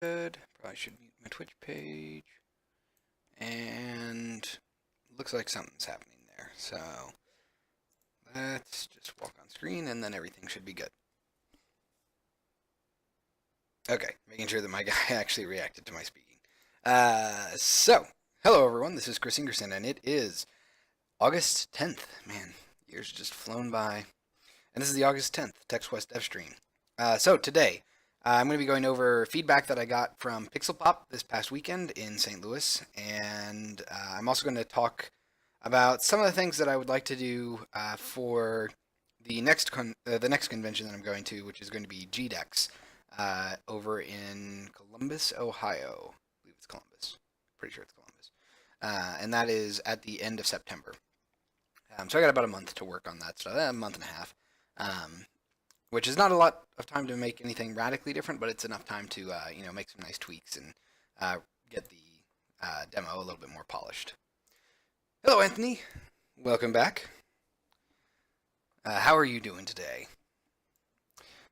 Good. Probably should mute my Twitch page. And looks like something's happening there. So let's just walk on screen and then everything should be good. Okay, making sure that my guy actually reacted to my speaking. Hello everyone, this is Chris Ingerson, and it is August 10th. Man, years just flown by. And this is the August 10th TextQuest Devstream. So today, I'm going to be going over feedback that I got from Pixel Pop this past weekend in St. Louis, and I'm also going to talk about some of the things that I would like to do for the next convention that I'm going to, which is going to be GDEX over in Columbus, Ohio. I believe it's Columbus. Pretty sure it's Columbus, and that is at the end of September. So I got about a month to work on that stuff, a month and a half. Which is not a lot of time to make anything radically different, but it's enough time to make some nice tweaks and get the demo a little bit more polished. Hello, Anthony. Welcome back. How are you doing today?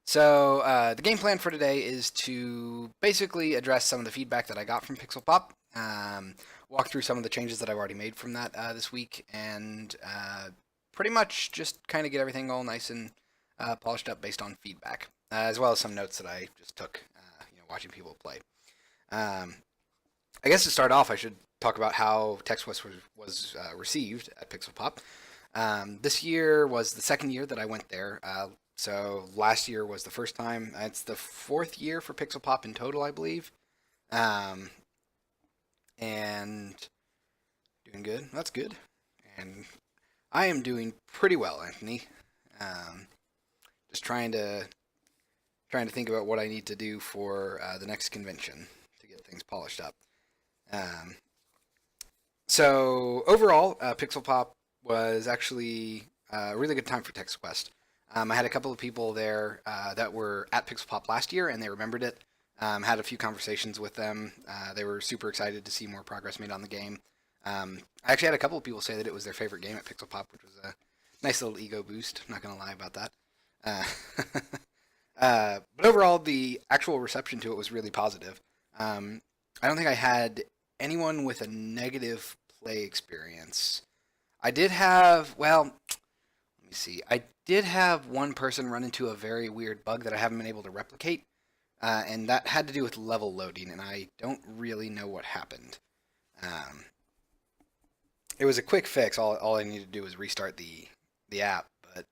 So the game plan for today is to basically address some of the feedback that I got from Pixel Pop, walk through some of the changes that I've already made from that this week, and pretty much just kind of get everything all nice and polished up based on feedback, as well as some notes that I just took, watching people play. I guess to start off, I should talk about how TextQuest was received at Pixel Pop. This year was the second year that I went there. So last year was the first time. It's the fourth year for Pixel Pop in total, I believe. And doing good. That's good. And I am doing pretty well, Anthony. Just trying to think about what I need to do for the next convention to get things polished up. So overall, Pixel Pop was actually a really good time for TextQuest. I had a couple of people there that were at Pixel Pop last year, and they remembered it. Had a few conversations with them. They were super excited to see more progress made on the game. I actually had a couple of people say that it was their favorite game at Pixel Pop, which was a nice little ego boost. I'm not going to lie about that. But overall, the actual reception to it was really positive. I don't think I had anyone with a negative play experience. I did have, well, let me see. I did have one person run into a very weird bug that I haven't been able to replicate, and that had to do with level loading, and I don't really know what happened. It was a quick fix. All I needed to do was restart the app, but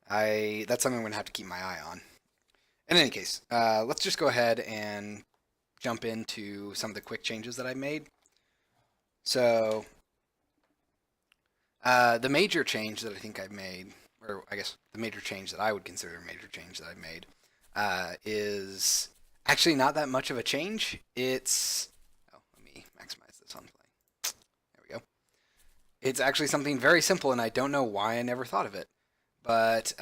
that's something I'm going to have to keep my eye on. In any case, let's just go ahead and jump into some of the quick changes that I made. So the major change that I think I've made, or I guess the major change that I would consider a major change that I've made, is actually not that much of a change. It's, let me maximize this on play. There we go. It's actually something very simple, and I don't know why I never thought of it. But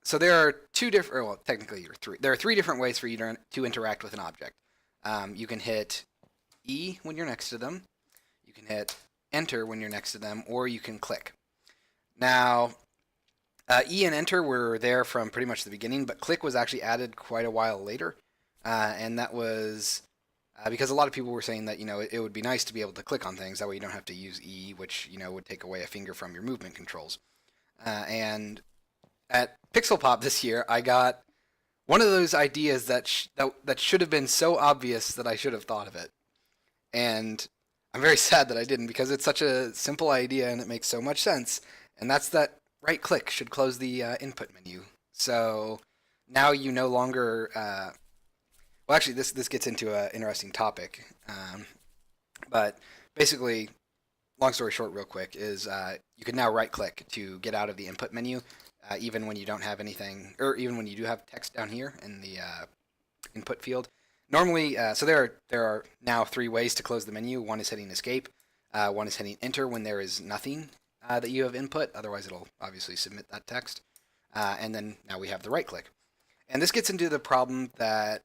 so there are two different, well, technically there are three different ways for you to interact with an object. You can hit E when you're next to them, you can hit Enter when you're next to them, or you can click. Now, E and Enter were there from pretty much the beginning, but click was actually added quite a while later, and that was because a lot of people were saying that it would be nice to be able to click on things, that way you don't have to use E, which would take away a finger from your movement controls. And at Pixel Pop this year, I got one of those ideas that should have been so obvious that I should have thought of it. And I'm very sad that I didn't, because it's such a simple idea and it makes so much sense. And that's that right click should close the input menu. So now you no longer... well, actually, this gets into an interesting topic. But basically, long story short real quick, is you can now right click to get out of the input menu, even when you don't have anything, or even when you do have text down here in the input field. Normally, so there are now three ways to close the menu. One is hitting escape, one is hitting enter when there is nothing that you have input, otherwise it'll obviously submit that text, and then now we have the right click. And this gets into the problem that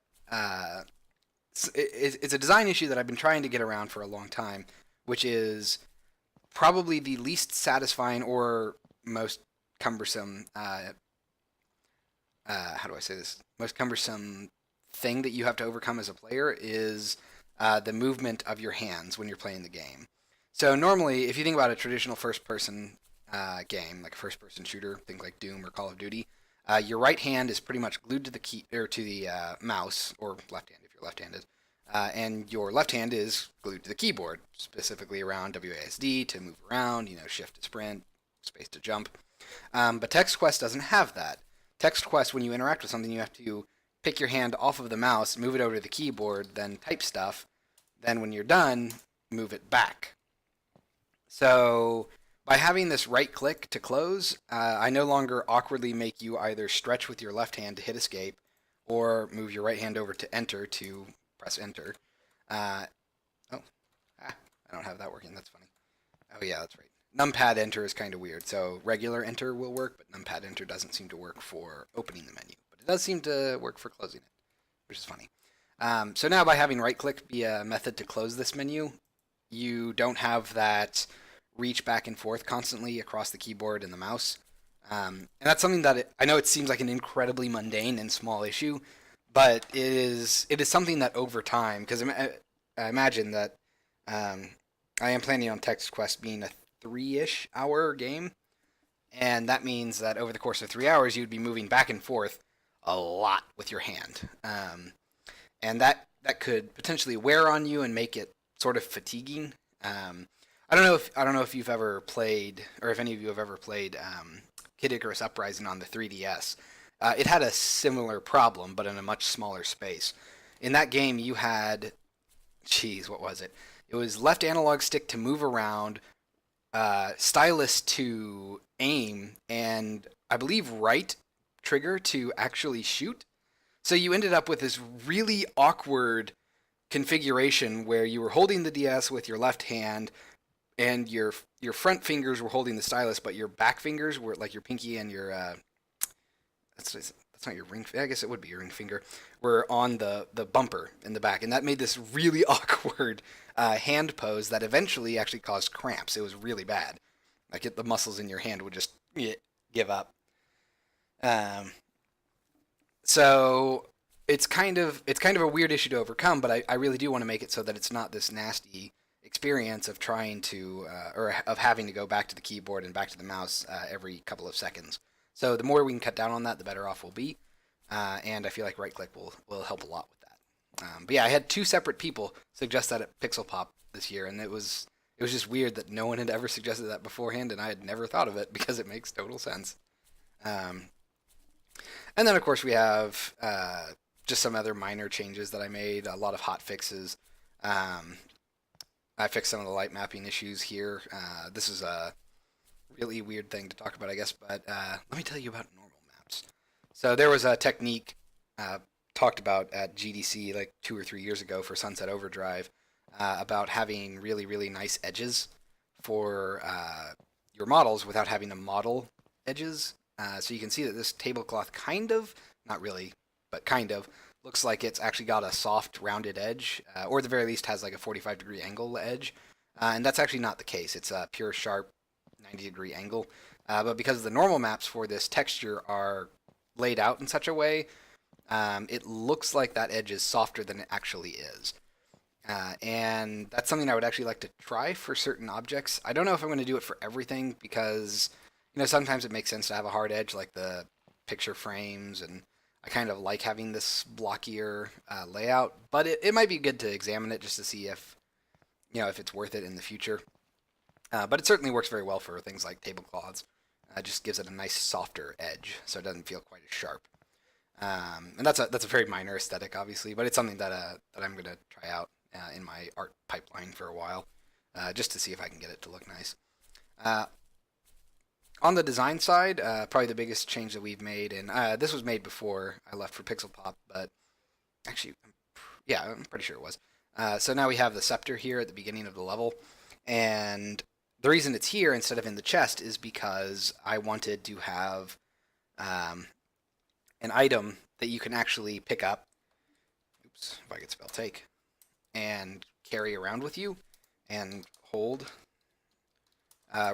it's a design issue that I've been trying to get around for a long time, which is probably the least satisfying or most cumbersome, how do I say this? Most cumbersome thing that you have to overcome as a player is the movement of your hands when you're playing the game. So normally, if you think about a traditional first-person game, like a first-person shooter, think like Doom or Call of Duty, your right hand is pretty much glued to the key or to the mouse, or left hand if you're left-handed, and your left hand is glued to the keyboard, specifically around WASD to move around, shift to sprint, space to jump. But Text Quest doesn't have that. Text Quest, when you interact with something, you have to pick your hand off of the mouse, move it over to the keyboard, then type stuff. Then when you're done, move it back. So by having this right click to close, I no longer awkwardly make you either stretch with your left hand to hit escape or move your right hand over to enter to press enter. Uh, oh, I don't have that working. That's funny. Oh yeah, that's right. Numpad enter is kind of weird. So regular enter will work, but numpad enter doesn't seem to work for opening the menu. But it does seem to work for closing it, which is funny. So now by having right click be a method to close this menu, you don't have that reach back and forth constantly across the keyboard and the mouse. And that's something that I know it seems like an incredibly mundane and small issue, but it is something that over time, because I imagine that I am planning on Text Quest being a 3-ish hour game, and that means that over the course of 3 hours you'd be moving back and forth a lot with your hand, and that could potentially wear on you and make it sort of fatiguing. I don't know if you've ever played, or if any of you have ever played Kid Icarus Uprising on the 3DS. It had a similar problem, but in a much smaller space. In that game, you had, what was it? It was left analog stick to move around, stylus to aim, and I believe right trigger to actually shoot. So you ended up with this really awkward configuration where you were holding the DS with your left hand, and your front fingers were holding the stylus, but your back fingers were like your pinky and your that's not your ring. I guess it would be your ring finger. Were on the bumper in the back, and that made this really awkward hand pose that eventually actually caused cramps. It was really bad. Like the muscles in your hand would just give up. So it's kind of a weird issue to overcome, but I really do want to make it so that it's not this nasty experience of trying to or of having to go back to the keyboard and back to the mouse every couple of seconds. So the more we can cut down on that, the better off we'll be. And I feel like right click will help a lot with that. But yeah, I had 2 separate people suggest that at Pixel Pop this year, and it was just weird that no one had ever suggested that beforehand, and I had never thought of it because it makes total sense. And then of course we have just some other minor changes that I made, a lot of hot fixes. I fixed some of the light mapping issues here. This is a really weird thing to talk about, I guess, but let me tell you about normal maps. So there was a technique talked about at GDC like 2 or 3 years ago for Sunset Overdrive about having really, really nice edges for your models without having to model edges. So you can see that this tablecloth kind of, not really, but kind of, looks like it's actually got a soft rounded edge, or at the very least has like a 45-degree angle edge. And that's actually not the case. It's a pure sharp 90-degree angle. But because the normal maps for this texture are laid out in such a way, it looks like that edge is softer than it actually is. And that's something I would actually like to try for certain objects. I don't know if I'm going to do it for everything because, sometimes it makes sense to have a hard edge like the picture frames, and I kind of like having this blockier layout, but it might be good to examine it just to see if it's worth it in the future. But it certainly works very well for things like tablecloths. It just gives it a nice softer edge, so it doesn't feel quite as sharp. And that's a very minor aesthetic, obviously, but it's something that I'm going to try out in my art pipeline for a while, just to see if I can get it to look nice. On the design side, probably the biggest change that we've made, and this was made before I left for Pixel Pop, but actually, I'm pretty sure it was. So now we have the scepter here at the beginning of the level, and the reason it's here instead of in the chest is because I wanted to have an item that you can actually pick up, oops, if I could spell take, and carry around with you and hold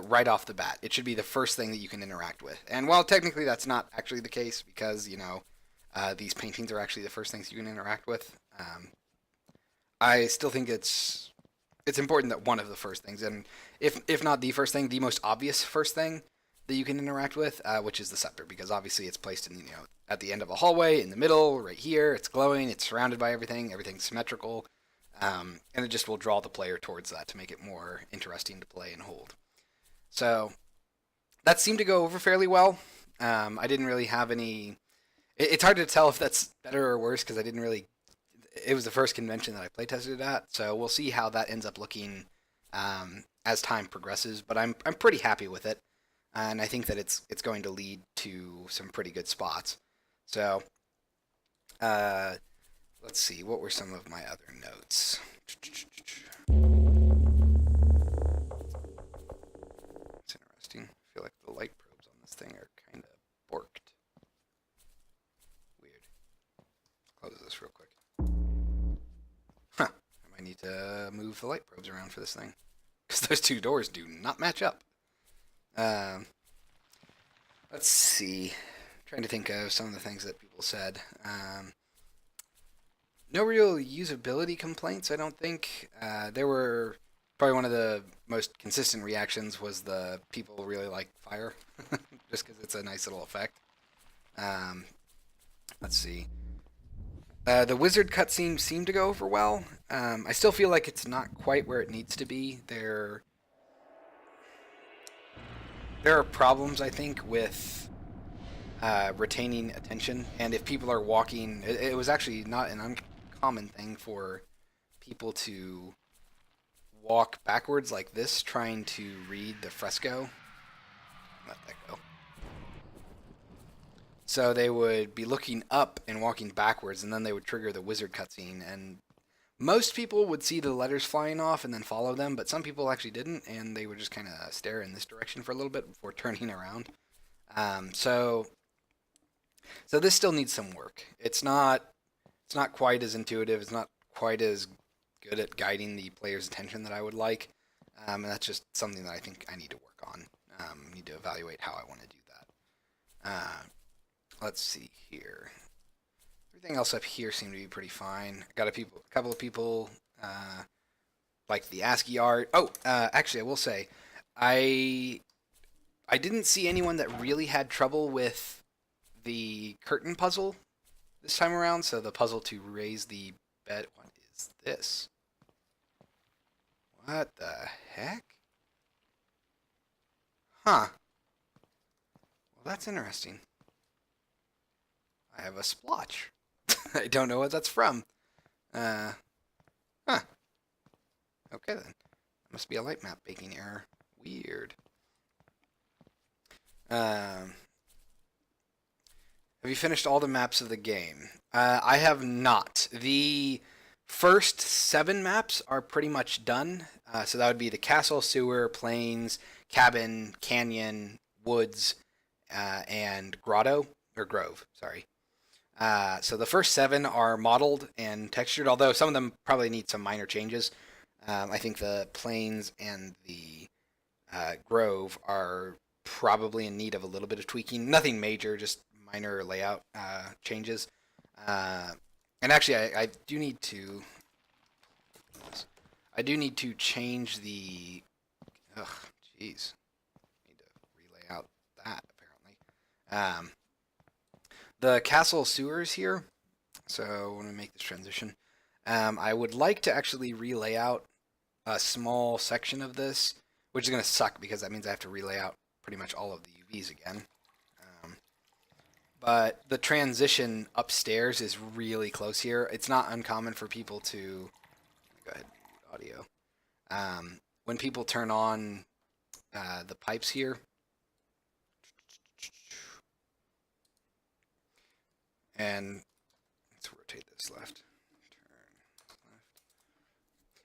right off the bat. It should be the first thing that you can interact with. And while technically that's not actually the case because, these paintings are actually the first things you can interact with. I still think it's important that one of the first things, and if not the first thing, the most obvious first thing that you can interact with, which is the scepter, because obviously it's placed in at the end of a hallway, in the middle, right here. It's glowing. It's surrounded by everything. Everything's symmetrical, and it just will draw the player towards that to make it more interesting to play and hold. So that seemed to go over fairly well. I didn't really have any. It's hard to tell if that's better or worse because I didn't really. It was the first convention that I play tested it at, so we'll see how that ends up looking as time progresses. But I'm pretty happy with it, and I think that it's going to lead to some pretty good spots. So let's see, what were some of my other notes? It's interesting. I feel like the light probes on this thing are kind of borked. Weird. Close this real quick. Huh. I might need to move the light probes around for this thing. Because those two doors do not match up. Let's see. I'm trying to think of some of the things that people said. No real usability complaints, I don't think. There were probably one of the most consistent reactions was the people really like fire, just because it's a nice little effect. Let's see. The wizard cutscene seemed to go over well. I still feel like it's not quite where it needs to be. There are problems, I think, with retaining attention, and if people are walking, it was actually not an uncommon thing for people to walk backwards like this, trying to read the fresco. Let that go. So they would be looking up and walking backwards, and then they would trigger the wizard cutscene. And most people would see the letters flying off and then follow them, but some people actually didn't, and they would just kind of stare in this direction for a little bit before turning around. So this still needs some work. It's not quite as intuitive. It's not quite as good at guiding the player's attention that I would like, and that's just something that I think I need to work on. Need to evaluate how I want to do that. Let's see here. Everything else up here seemed to be pretty fine. I got a couple of people like the ASCII art. Oh, actually, I will say, I didn't see anyone that really had trouble with the curtain puzzle this time around. So the puzzle to raise the bed. What is this? What the heck? Huh. Well, that's interesting. I have a splotch. I don't know what that's from. Huh. Okay then. That must be a light map baking error. Weird. Have you finished all the maps of the game? I have not. The first 7 maps are pretty much done. So that would be the castle, sewer, plains, cabin, canyon, woods, and grotto, or grove, sorry. So the first 7 are modeled and textured, although some of them probably need some minor changes. I think the plains and the grove are probably in need of a little bit of tweaking. Nothing major, just minor layout changes. And actually, I do need to. I do need to change the. Ugh, jeez. Need to relay out that apparently. The castle sewers here. So I want to make this transition. I would like to actually relay out a small section of this, which is going to suck because that means I have to relay out pretty much all of the UVs again. But the transition upstairs is really close here. It's not uncommon for people to go ahead and mute audio. When people turn on the pipes here, and let's rotate this left. Turn left.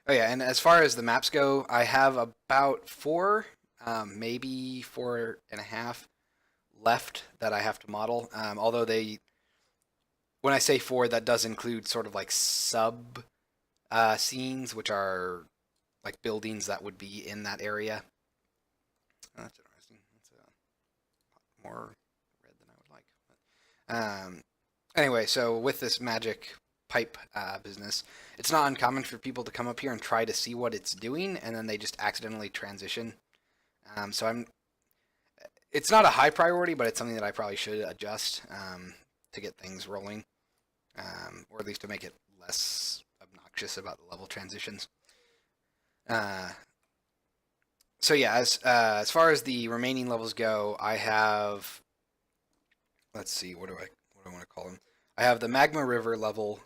Oh yeah, and as far as the maps go, I have about 4, maybe 4.5 left that I have to model. Although when I say 4, that does include sort of like sub scenes, which are like buildings that would be in that area. Oh, that's interesting. That's a lot more red than I would like. Anyway, so with this magic pipe business, it's not uncommon for people to come up here and try to see what it's doing, and then they just accidentally transition. So it's not a high priority, but it's something that I probably should adjust to get things rolling, or at least to make it less obnoxious about the level transitions. Uh, so yeah, as far as the remaining levels go, I have, let's see, what do I want to call them? I have the magma river level,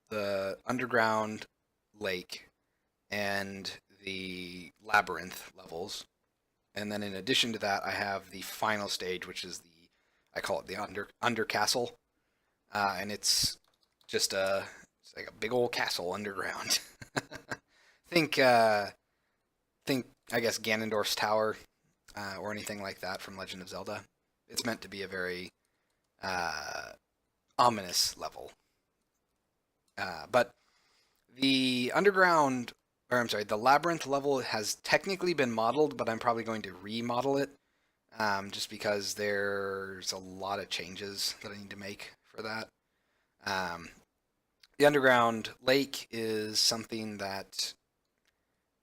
the underground lake, and the labyrinth levels. And then in addition to that, I have the final stage, which is I call it the under castle, and it's like a big old castle underground. think think I guess Ganondorf's tower, or anything like that from Legend of Zelda. It's meant to be a very uh, ominous level. But the underground, or I'm sorry, the labyrinth level has technically been modeled, but I'm probably going to remodel it, just because there's a lot of changes that I need to make for that. Um, the underground lake is something that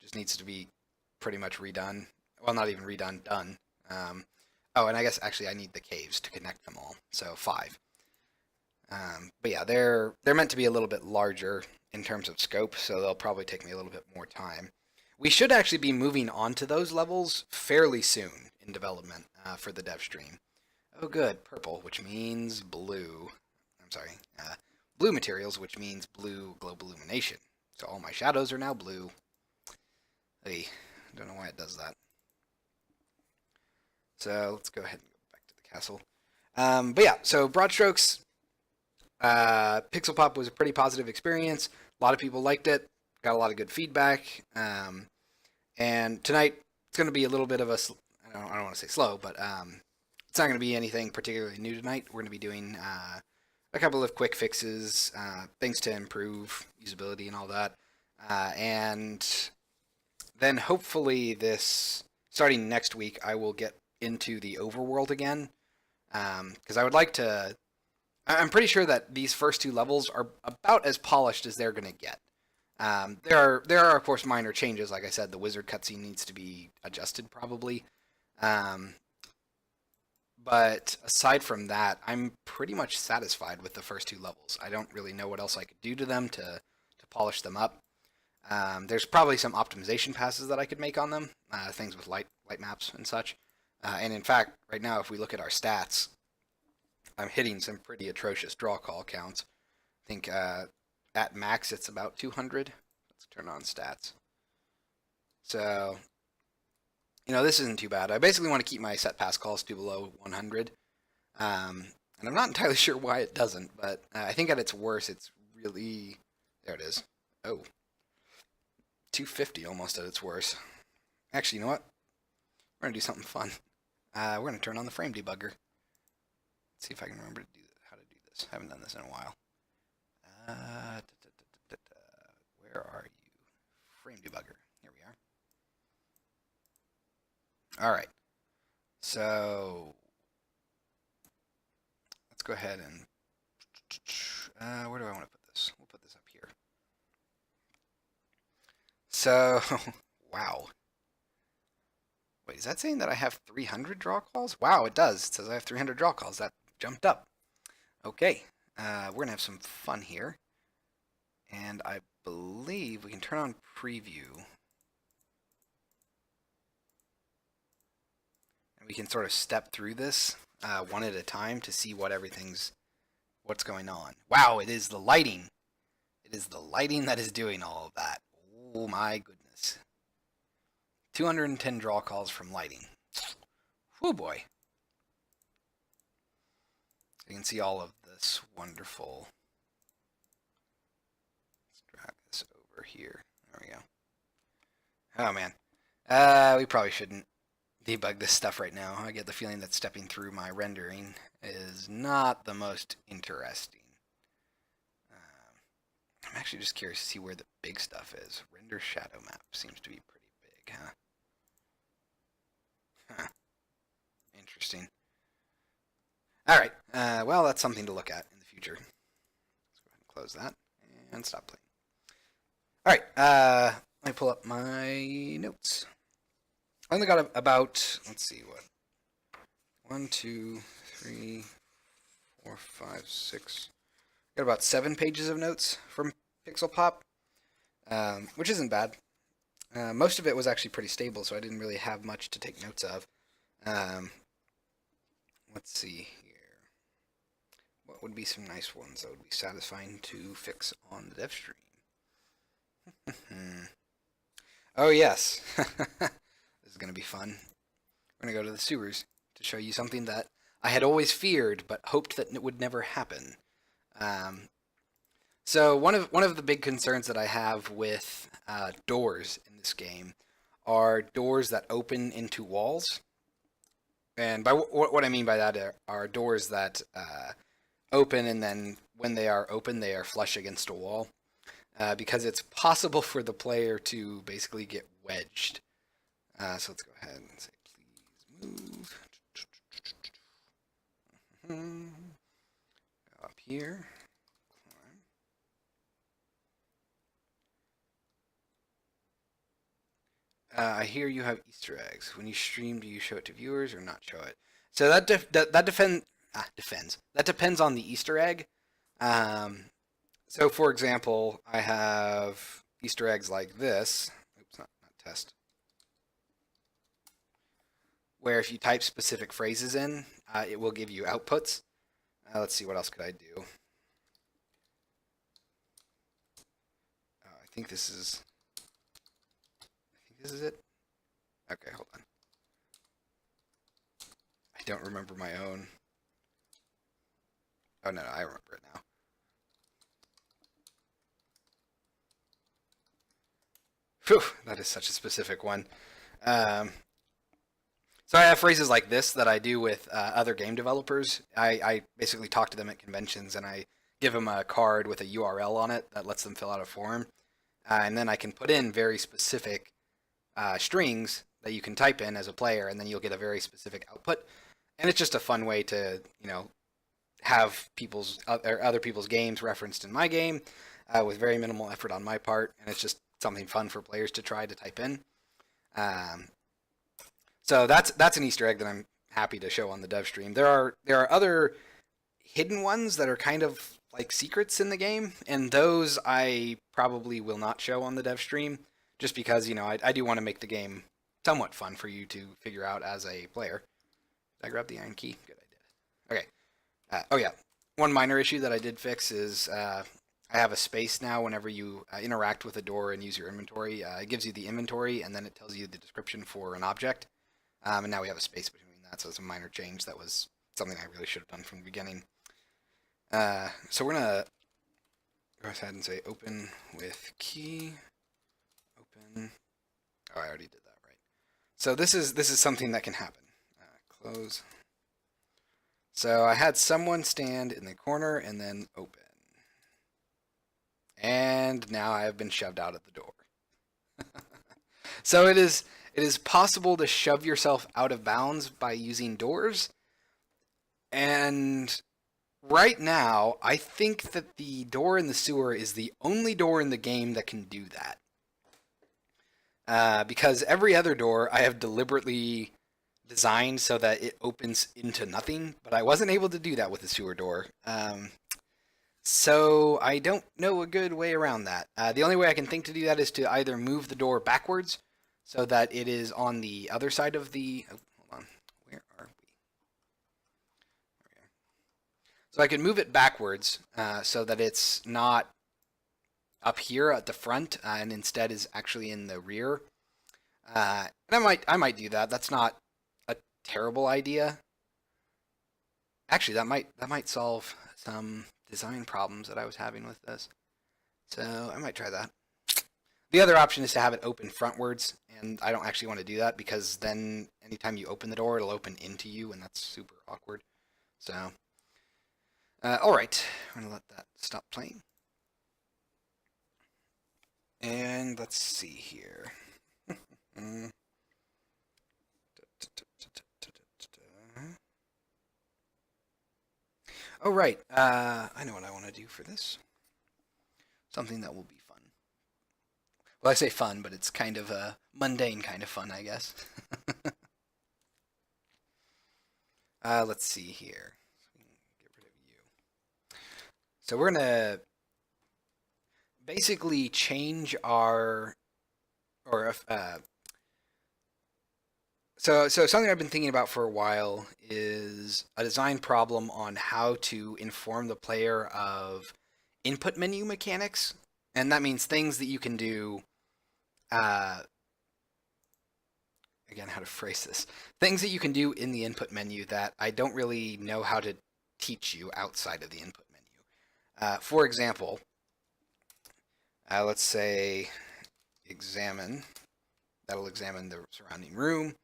just needs to be pretty much redone. Well, not even redone, done. Oh, and I guess actually I need the caves to connect them all, so 5. But yeah, they're meant to be a little bit larger in terms of scope, so they'll probably take me a little bit more time. We should actually be moving on to those levels fairly soon in development for the dev stream. Oh, good, purple, which means blue. I'm sorry, blue materials, which means blue global illumination. So all my shadows are now blue. Hey, don't know why it does that. So let's go ahead and go back to the castle. But yeah, so broad strokes, Pixel Pop was a pretty positive experience. A lot of people liked it. Got a lot of good feedback. And tonight it's going to be a little bit of I don't want to say slow, but it's not going to be anything particularly new tonight. We're going to be doing a couple of quick fixes, things to improve usability and all that. And then hopefully starting next week, I will get into the overworld again. Because I would like to. I'm pretty sure that these first 2 levels are about as polished as they're going to get. There are of course minor changes. Like I said, the wizard cutscene needs to be adjusted probably. But aside from that, I'm pretty much satisfied with the first 2 levels. I don't really know what else I could do to them to polish them up. There's probably some optimization passes that I could make on them, things with light maps and such. And in fact, right now, if we look at our stats, I'm hitting some pretty atrocious draw call counts. I think at max it's about 200. Let's turn on stats. So, this isn't too bad. I basically want to keep my set pass calls to below 100. And I'm not entirely sure why it doesn't, but I think at its worst, it's really... There it is. Oh. 250 almost at its worst. Actually, you know what? We're going to do something fun. We're going to turn on the frame debugger. Let's see if I can remember how to do this. I haven't done this in a while. Where are you? Frame debugger. Here we are. All right. So let's go ahead and where do I want to put this? We'll put this up here. So, wow. Wait, is that saying that I have 300 draw calls? Wow, it does. It says I have 300 draw calls. That jumped up. Okay, we're going to have some fun here. And I believe we can turn on preview. And we can sort of step through this one at a time to see what's going on. Wow, it is the lighting. It is the lighting that is doing all of that. Oh my goodness. 210 draw calls from lighting. Oh boy. You can see all of this wonderful. Let's drag this over here. There we go. Oh man. We probably shouldn't debug this stuff right now. I get the feeling that stepping through my rendering is not the most interesting. I'm actually just curious to see where the big stuff is. Render shadow map seems to be pretty big, huh? Huh. Interesting. All right. Well, that's something to look at in the feature. Let's go ahead and close that and stop playing. All right, let me pull up my notes. I only got about, let's see, what? 1, 2, 3, 4, 5, 6. Got about 7 pages of notes from Pixel Pop, which isn't bad. Most of it was actually pretty stable, so I didn't really have much to take notes of. Let's see here. What would be some nice ones that would be satisfying to fix on the Devstream? Oh, yes. This is going to be fun. We're going to go to the sewers to show you something that I had always feared but hoped that it would never happen. So one of the big concerns that I have with doors in this game are doors that open into walls. And by what I mean by that are doors that open, and then when they are open, they are flush against a wall. Because it's possible for the player to basically get wedged. So let's go ahead and say, please move. Go up here. I hear you have Easter eggs. When you stream, do you show it to viewers or not show it? So that depends on the Easter egg. So for example, I have Easter eggs like this. Oops, not test. Where if you type specific phrases in, it will give you outputs. Let's see, what else could I do? I think this is it. Okay, hold on. I don't remember my own. Oh, no, I remember it now. Phew, that is such a specific one. So I have phrases like this that I do with other game developers. I basically talk to them at conventions, and I give them a card with a URL on it that lets them fill out a form. And then I can put in very specific strings that you can type in as a player, and then you'll get a very specific output. And it's just a fun way to, have other people's games referenced in my game with very minimal effort on my part, and it's just something fun for players to try to type in. So that's an Easter egg that I'm happy to show on the Devstream. There are other hidden ones that are kind of like secrets in the game, and those I probably will not show on the Devstream, just because I do want to make the game somewhat fun for you to figure out as a player. Did I grab the iron key? Good, I did. Okay. Oh yeah, one minor issue that I did fix is I have a space now whenever you interact with a door and use your inventory. It gives you the inventory, and then it tells you the description for an object. And now we have a space between that, so it's a minor change. That was something I really should have done from the beginning. So we're going to go ahead and say open with key. Open. Oh, I already did that right. So this is something that can happen. Close. So I had someone stand in the corner and then open. And now I have been shoved out of the door. So it is possible to shove yourself out of bounds by using doors. And right now, I think that the door in the sewer is the only door in the game that can do that. Because every other door I have deliberately designed so that it opens into nothing, but I wasn't able to do that with the sewer door. So I don't know a good way around that. The only way I can think to do that is to either move the door backwards so that it is on the other side of the... Oh, hold on. Where are we? There we are. So I can move it backwards so that it's not up here at the front and instead is actually in the rear. And I might do that. That's not a terrible idea. Actually, that might solve some design problems that I was having with this. So I might try that. The other option is to have it open frontwards, and I don't actually want to do that because then anytime you open the door, it'll open into you, and that's super awkward. So, all right, I'm going to let that stop playing. And let's see here. Oh, right. I know what I want to do for this. Something that will be fun. Well, I say fun, but it's kind of a mundane kind of fun, I guess. Let's see here. Get rid of you. So we're gonna basically change our, or so something I've been thinking about for a while is a design problem on how to inform the player of input menu mechanics, and that means things that you can do. Uh, Again, how to phrase this? Things that you can do in the input menu that I don't really know how to teach you outside of the input menu. For example, let's say examine. That'll examine the surrounding room.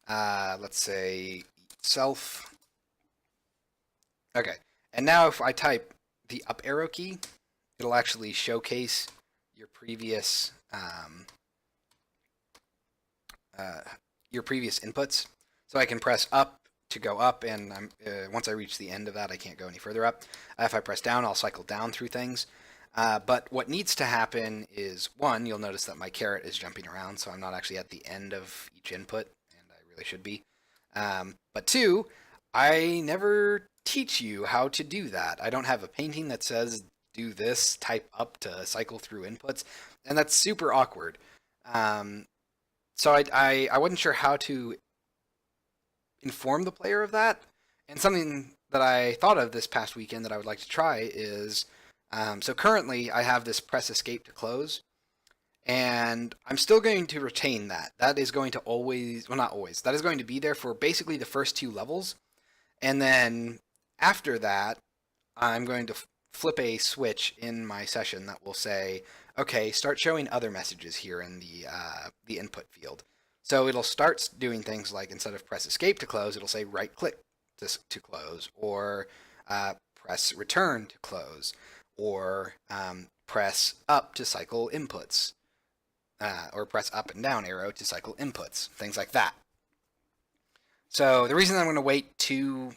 Let's say self. Okay, and now if I type the up arrow key, it'll actually showcase your previous uh, inputs. So I can press up to go up, and once I reach the end of that, I can't go any further up. If I press down, I'll cycle down through things. But what needs to happen is, one, you'll notice that my caret is jumping around, so I'm not actually at the end of each input, and I really should be. But two, I never teach you how to do that. I don't have a painting that says do this, type up to cycle through inputs, and that's super awkward. So I wasn't sure how to inform the player of that. And something that I thought of this past weekend that I would like to try is, so currently I have this press escape to close, and I'm still going to retain that. That is going to always, well, not always, that is going to be there for basically the first two levels. And then after that, I'm going to flip a switch in my session that will say, okay, start showing other messages here in the input field. So it'll start doing things like, instead of press escape to close, it'll say right click to close, or press return to close, or press up to cycle inputs, or press up and down arrow to cycle inputs, things like that. So the reason I'm going to wait to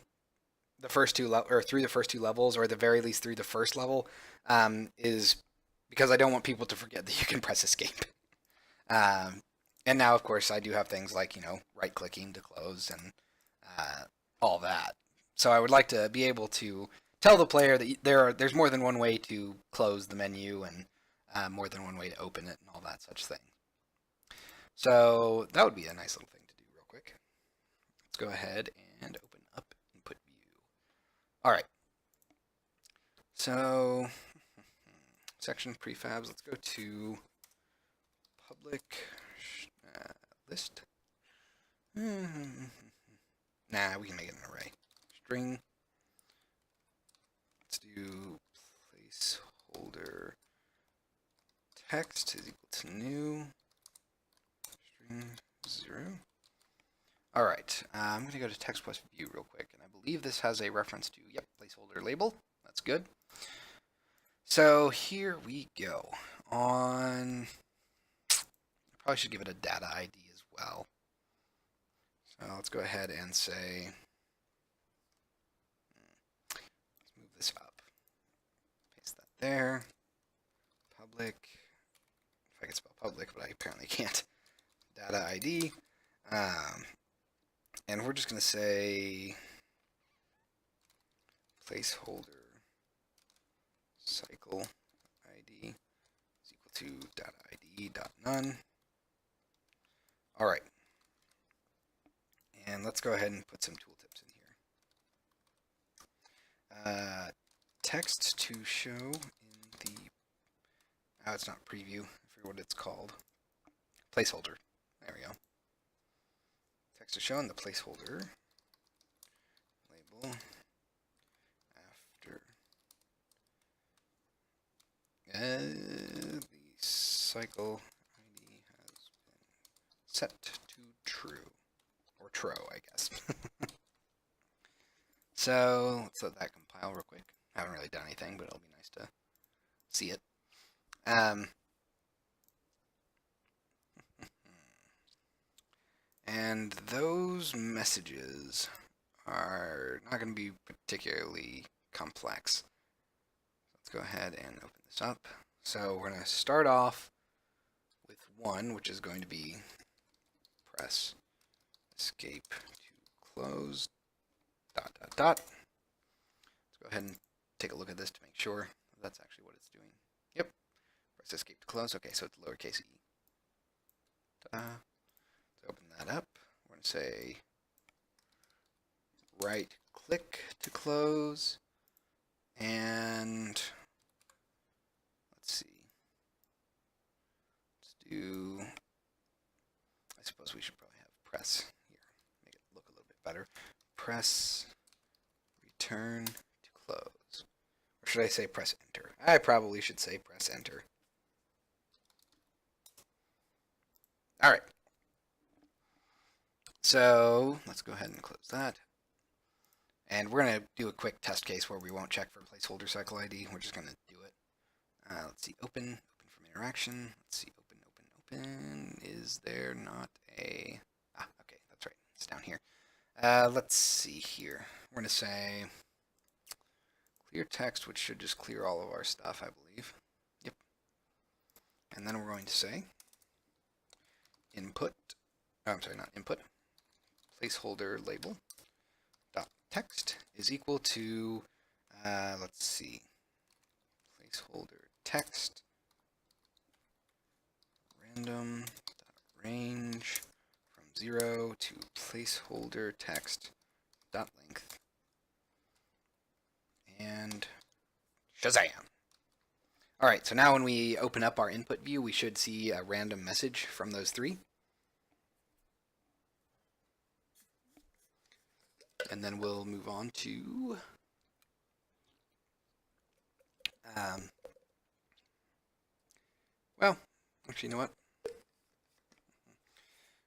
the first two or through the first two levels, or at the very least through the first level, is because I don't want people to forget that you can press escape. And now, of course, I do have things like, right clicking to close and all that. So I would like to be able to tell the player that there's more than one way to close the menu, and more than one way to open it, and all that such thing. So that would be a nice little thing to do real quick. Let's go ahead and open up input view. All right. So section prefabs. Let's go to public list. Nah, we can make it an array. String. Let's do placeholder text is equal to new string 0. All right, I'm going to go to text plus view real quick, and I believe this has a reference to, yep, placeholder label. That's good. So here we go. I probably should give it a data ID as well. So let's go ahead and say, let's move this up. Paste that there. Public. If I can spell public, but I apparently can't. Data ID. And we're just going to say placeholder cycle ID is equal to data ID dot none. All right. And let's go ahead and put some tooltips in here. Text to show in the, it's not preview, I forget what it's called. Placeholder. There we go. Text to show in the placeholder label after the cycle ID has been set to true, or tro, I guess. So let's let that compile real quick. I haven't really done anything, but it'll be nice to see it. And those messages are not going to be particularly complex. Let's go ahead and open this up. So we're going to start off with 1, which is going to be press escape to close, dot, dot, dot. Let's go ahead and take a look at this to make sure that's actually what it's doing. Yep. Press escape to close. Okay, so it's lowercase e. Let's open that up. We're going to say right click to close, and let's see. Let's do, I suppose we should probably have press here, make it look a little bit better. Press return to close. Or should I say press enter? I probably should say press enter. All right. So let's go ahead and close that. And we're going to do a quick test case where we won't check for placeholder cycle ID. We're just going to do it. Let's see, open from interaction. Let's see, open. Is there not a... okay, that's right. It's down here. Let's see here. We're going to say clear text, which should just clear all of our stuff, I believe. Yep. And then we're going to say input, I'm sorry, not input, placeholder label dot text is equal to, let's see, placeholder text random dot range from 0 to placeholder text dot length, and Shazam. All right, so now when we open up our input view, we should see a random message from those 3. And then we'll move on to well, actually, you know what? We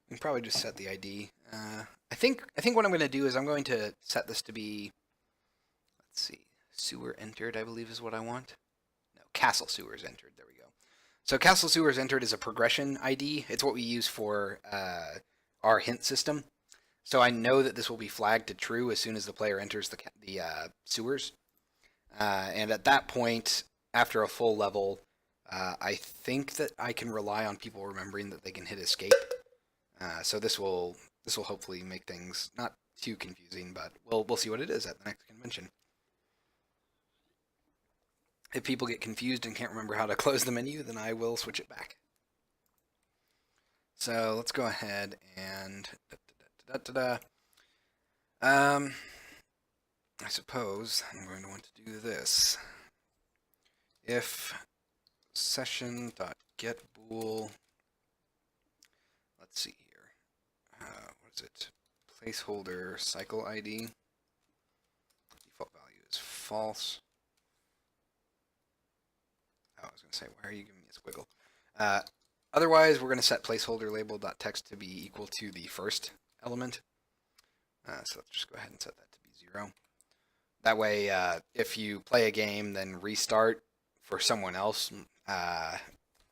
can probably just set the ID. I think what I'm going to do is I'm going to set this to be, let's see, sewer entered, I believe is what I want. No, castle sewers entered. There we go. So castle sewers entered is a progression ID. It's what we use for our hint system. So I know that this will be flagged to true as soon as the player enters the sewers. And at that point, after a full level, I think that I can rely on people remembering that they can hit escape. So this will hopefully make things not too confusing, but we'll see what it is at the next convention. If people get confused and can't remember how to close the menu, then I will switch it back. So let's go ahead and I suppose I'm going to want to do this. If session.getBool, let's see here, what is it? Placeholder cycle ID. Default value is false. Oh, I was going to say, why are you giving me a squiggle? Otherwise, we're going to set placeholder label.text to be equal to the first element. So let's just go ahead and set that to be 0. That way, if you play a game, then restart for someone else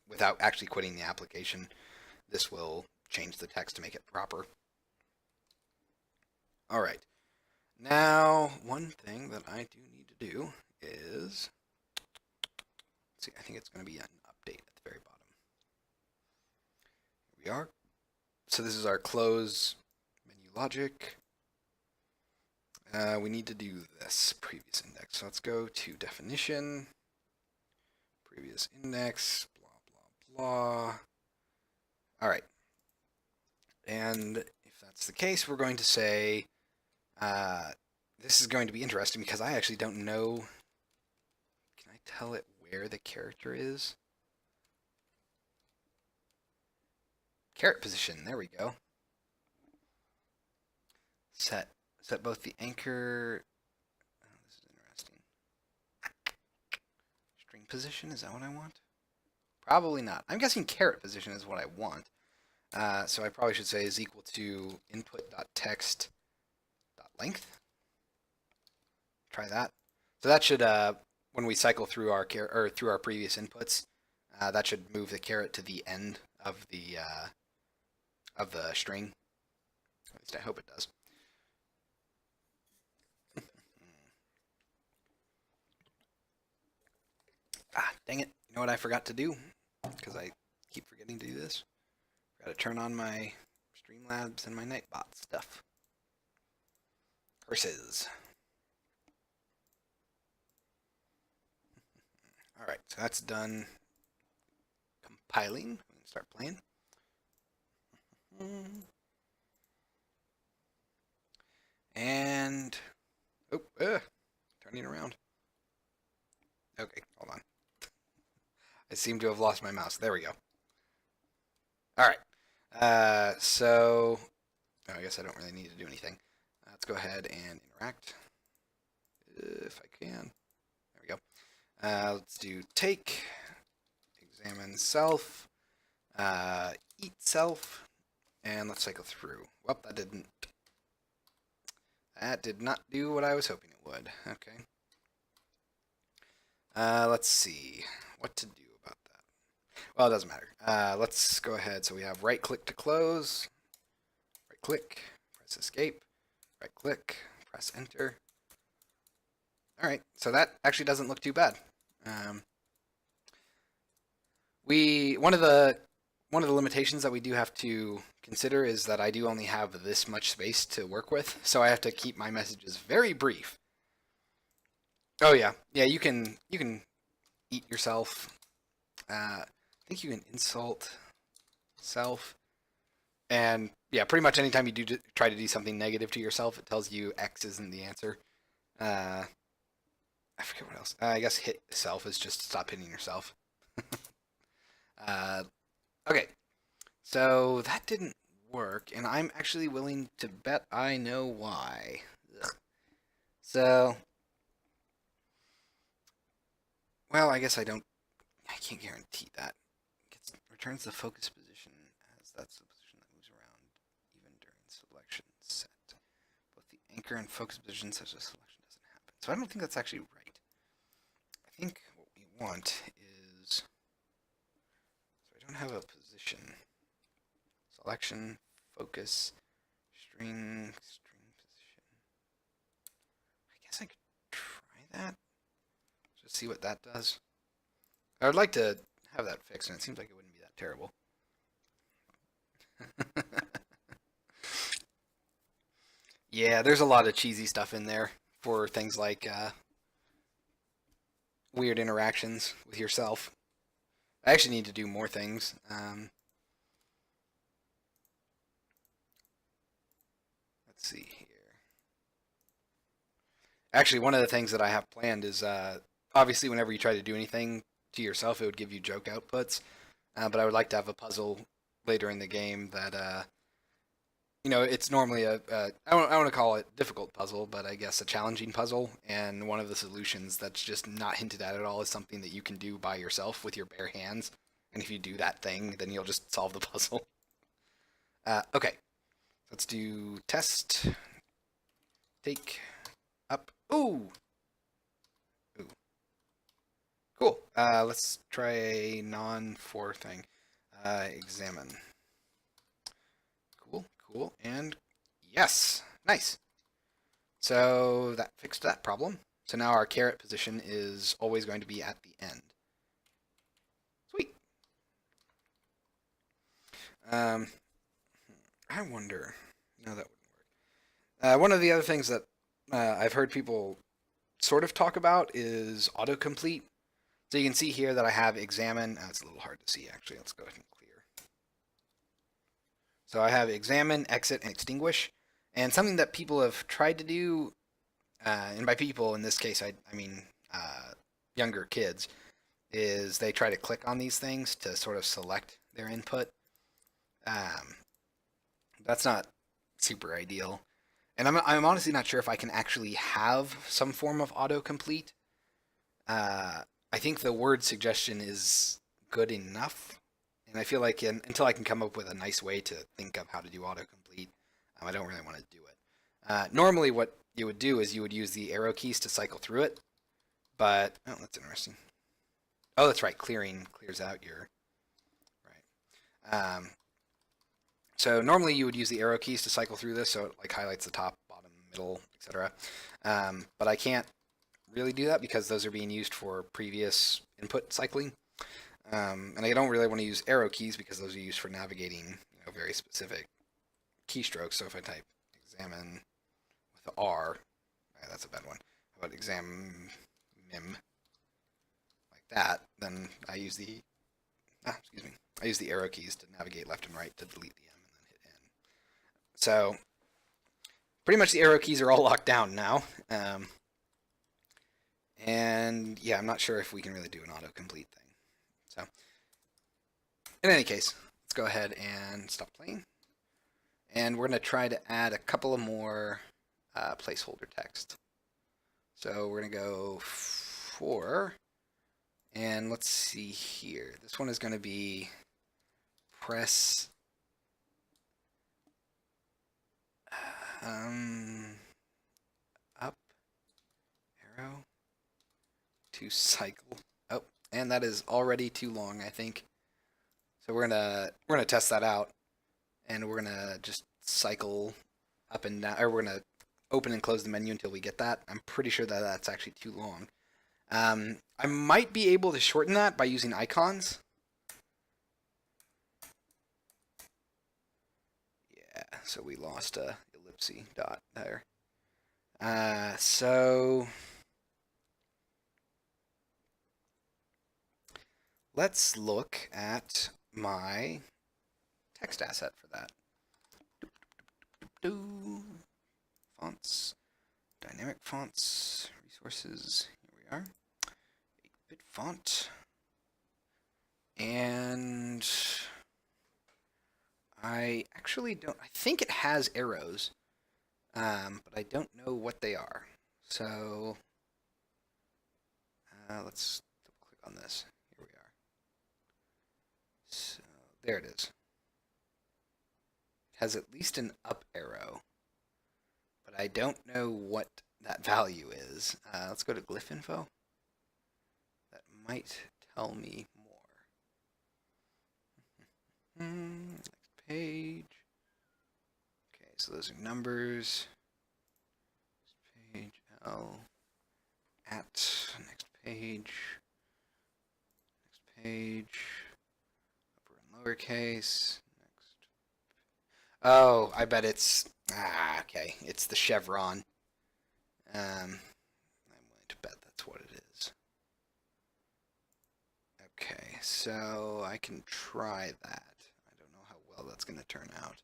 without actually quitting the application, this will change the text to make it proper. All right. Now, one thing that I do need to do is, let's see, I think it's going to be an update at the very bottom. Here we are. So this is our close menu logic. We need to do this previous index. So let's go to definition, previous index, blah, blah, blah. All right. And if that's the case, we're going to say, this is going to be interesting because I actually don't know. Can I tell it where the character is? Caret position, there we go. Set both the anchor, oh, this is interesting. String position, is that what I want? Probably not. I'm guessing caret position is what I want. So I probably should say is equal to input.text.length. Try that. So that should, when we cycle through our through our previous inputs, that should move the caret to the end of the string. At least I hope it does. Ah, dang it. You know what I forgot to do? Because I keep forgetting to do this. Got to turn on my Streamlabs and my Nightbot stuff. Curses. Alright, so that's done compiling. We can start playing. And, oh, turning around. Okay, hold on. I seem to have lost my mouse. There we go. Alright, so, oh, I guess I don't really need to do anything. Let's go ahead and interact, if I can. There we go. Let's do take, examine self, eat self, and let's cycle through. Well, that did not do what I was hoping it would. Okay. Let's see what to do about that. Well, it doesn't matter. Let's go ahead. So we have right click to close, right click, press escape, right click, press enter. All right, so that actually doesn't look too bad. One of the limitations that we do have to consider is that I do only have this much space to work with, so I have to keep my messages very brief. Oh yeah, you can eat yourself. I think you can insult self, and yeah, pretty much anytime you do try to do something negative to yourself, it tells you X isn't the answer. I forget what else. I guess hit self is just stop hitting yourself. Okay, so that didn't work, and I'm actually willing to bet I know why. Ugh. So, well, I guess I can't guarantee that. Returns the focus position as that's the position that moves around even during selection set. Both the anchor and focus position such as selection doesn't happen. So I don't think that's actually right. I think what we want is, so I don't have a position. Selection, focus, string position. I guess I could try that. Just see what that does. I would like to have that fixed, and it seems like it wouldn't be that terrible. Yeah, there's a lot of cheesy stuff in there for things like weird interactions with yourself. I actually need to do more things. Let's see here. Actually, one of the things that I have planned is obviously whenever you try to do anything to yourself, it would give you joke outputs. But I would like to have a puzzle later in the game that it's normally I don't want to call it difficult puzzle, but I guess a challenging puzzle. And one of the solutions that's just not hinted at all is something that you can do by yourself with your bare hands. And if you do that thing, then you'll just solve the puzzle. Okay, let's do test. Take up. Ooh. Ooh. Cool. Let's try a non-for thing. Examine. Cool, and yes, nice. So that fixed that problem. So now our caret position is always going to be at the end. Sweet. I wonder. No, that wouldn't work. One of the other things that I've heard people sort of talk about is autocomplete. So you can see here that I have examine. It's a little hard to see actually. Let's go ahead and clear. So I have examine, exit, and extinguish. And something that people have tried to do, and by people in this case I mean younger kids, is they try to click on these things to sort of select their input. That's not super ideal. And I'm honestly not sure if I can actually have some form of autocomplete. I think the word suggestion is good enough. And I feel like until I can come up with a nice way to think of how to do autocomplete, I don't really want to do it. Normally what you would do is you would use the arrow keys to cycle through it. But, oh, that's interesting. Oh, that's right. Clearing clears out your, right. So normally you would use the arrow keys to cycle through this, so it like highlights the top, bottom, middle, etc. But I can't really do that because those are being used for previous input cycling. And I don't really want to use arrow keys because those are used for navigating very specific keystrokes. So if I type examine with R, that's a bad one. How about exam mim like that? Then I use the I use the arrow keys to navigate left and right to delete the M and then hit N. So pretty much the arrow keys are all locked down now. And yeah, I'm not sure if we can really do an autocomplete thing. So in any case, let's go ahead and stop playing. And we're going to try to add a couple of more placeholder text. So we're going to go 4. And let's see here. This one is going to be press up arrow to cycle. Oh, and that is already too long, I think. So we're gonna test that out, and we're gonna just cycle up and down, or we're gonna open and close the menu until we get that. I'm pretty sure that that's actually too long. I might be able to shorten that by using icons. Yeah, so we lost a ellipse dot there. So let's look at my text asset for that. Fonts, dynamic fonts, resources. Here we are. 8-bit font. And I actually don't, I think it has arrows, but I don't know what they are. So let's double click on this. Here we are. So there it is. It has at least an up arrow, but I don't know what that value is. Let's go to glyph info. That might tell me more. Next page. Okay, so those are numbers. Next page, L. At, next page. Next page. Upper and lowercase. Next. Oh, I bet it's, okay, it's the chevron. I'm willing to bet that's what it is. Okay, so I can try that. I don't know how well that's going to turn out.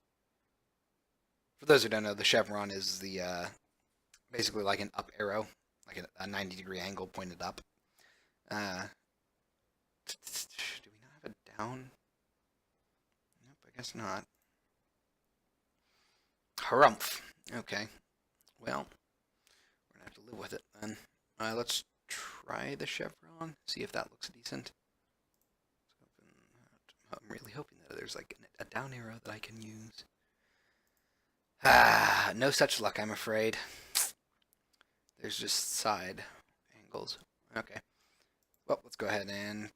For those who don't know, the chevron is the basically like an up arrow, like a 90-degree angle pointed up. Do we not have a down? Nope, I guess not. Harumph. Okay. Well, we're going to have to live with it then. Let's try the chevron, see if that looks decent. I'm really hoping that there's like a down arrow that I can use. No such luck, I'm afraid. There's just side angles. Okay. Well, let's go ahead and...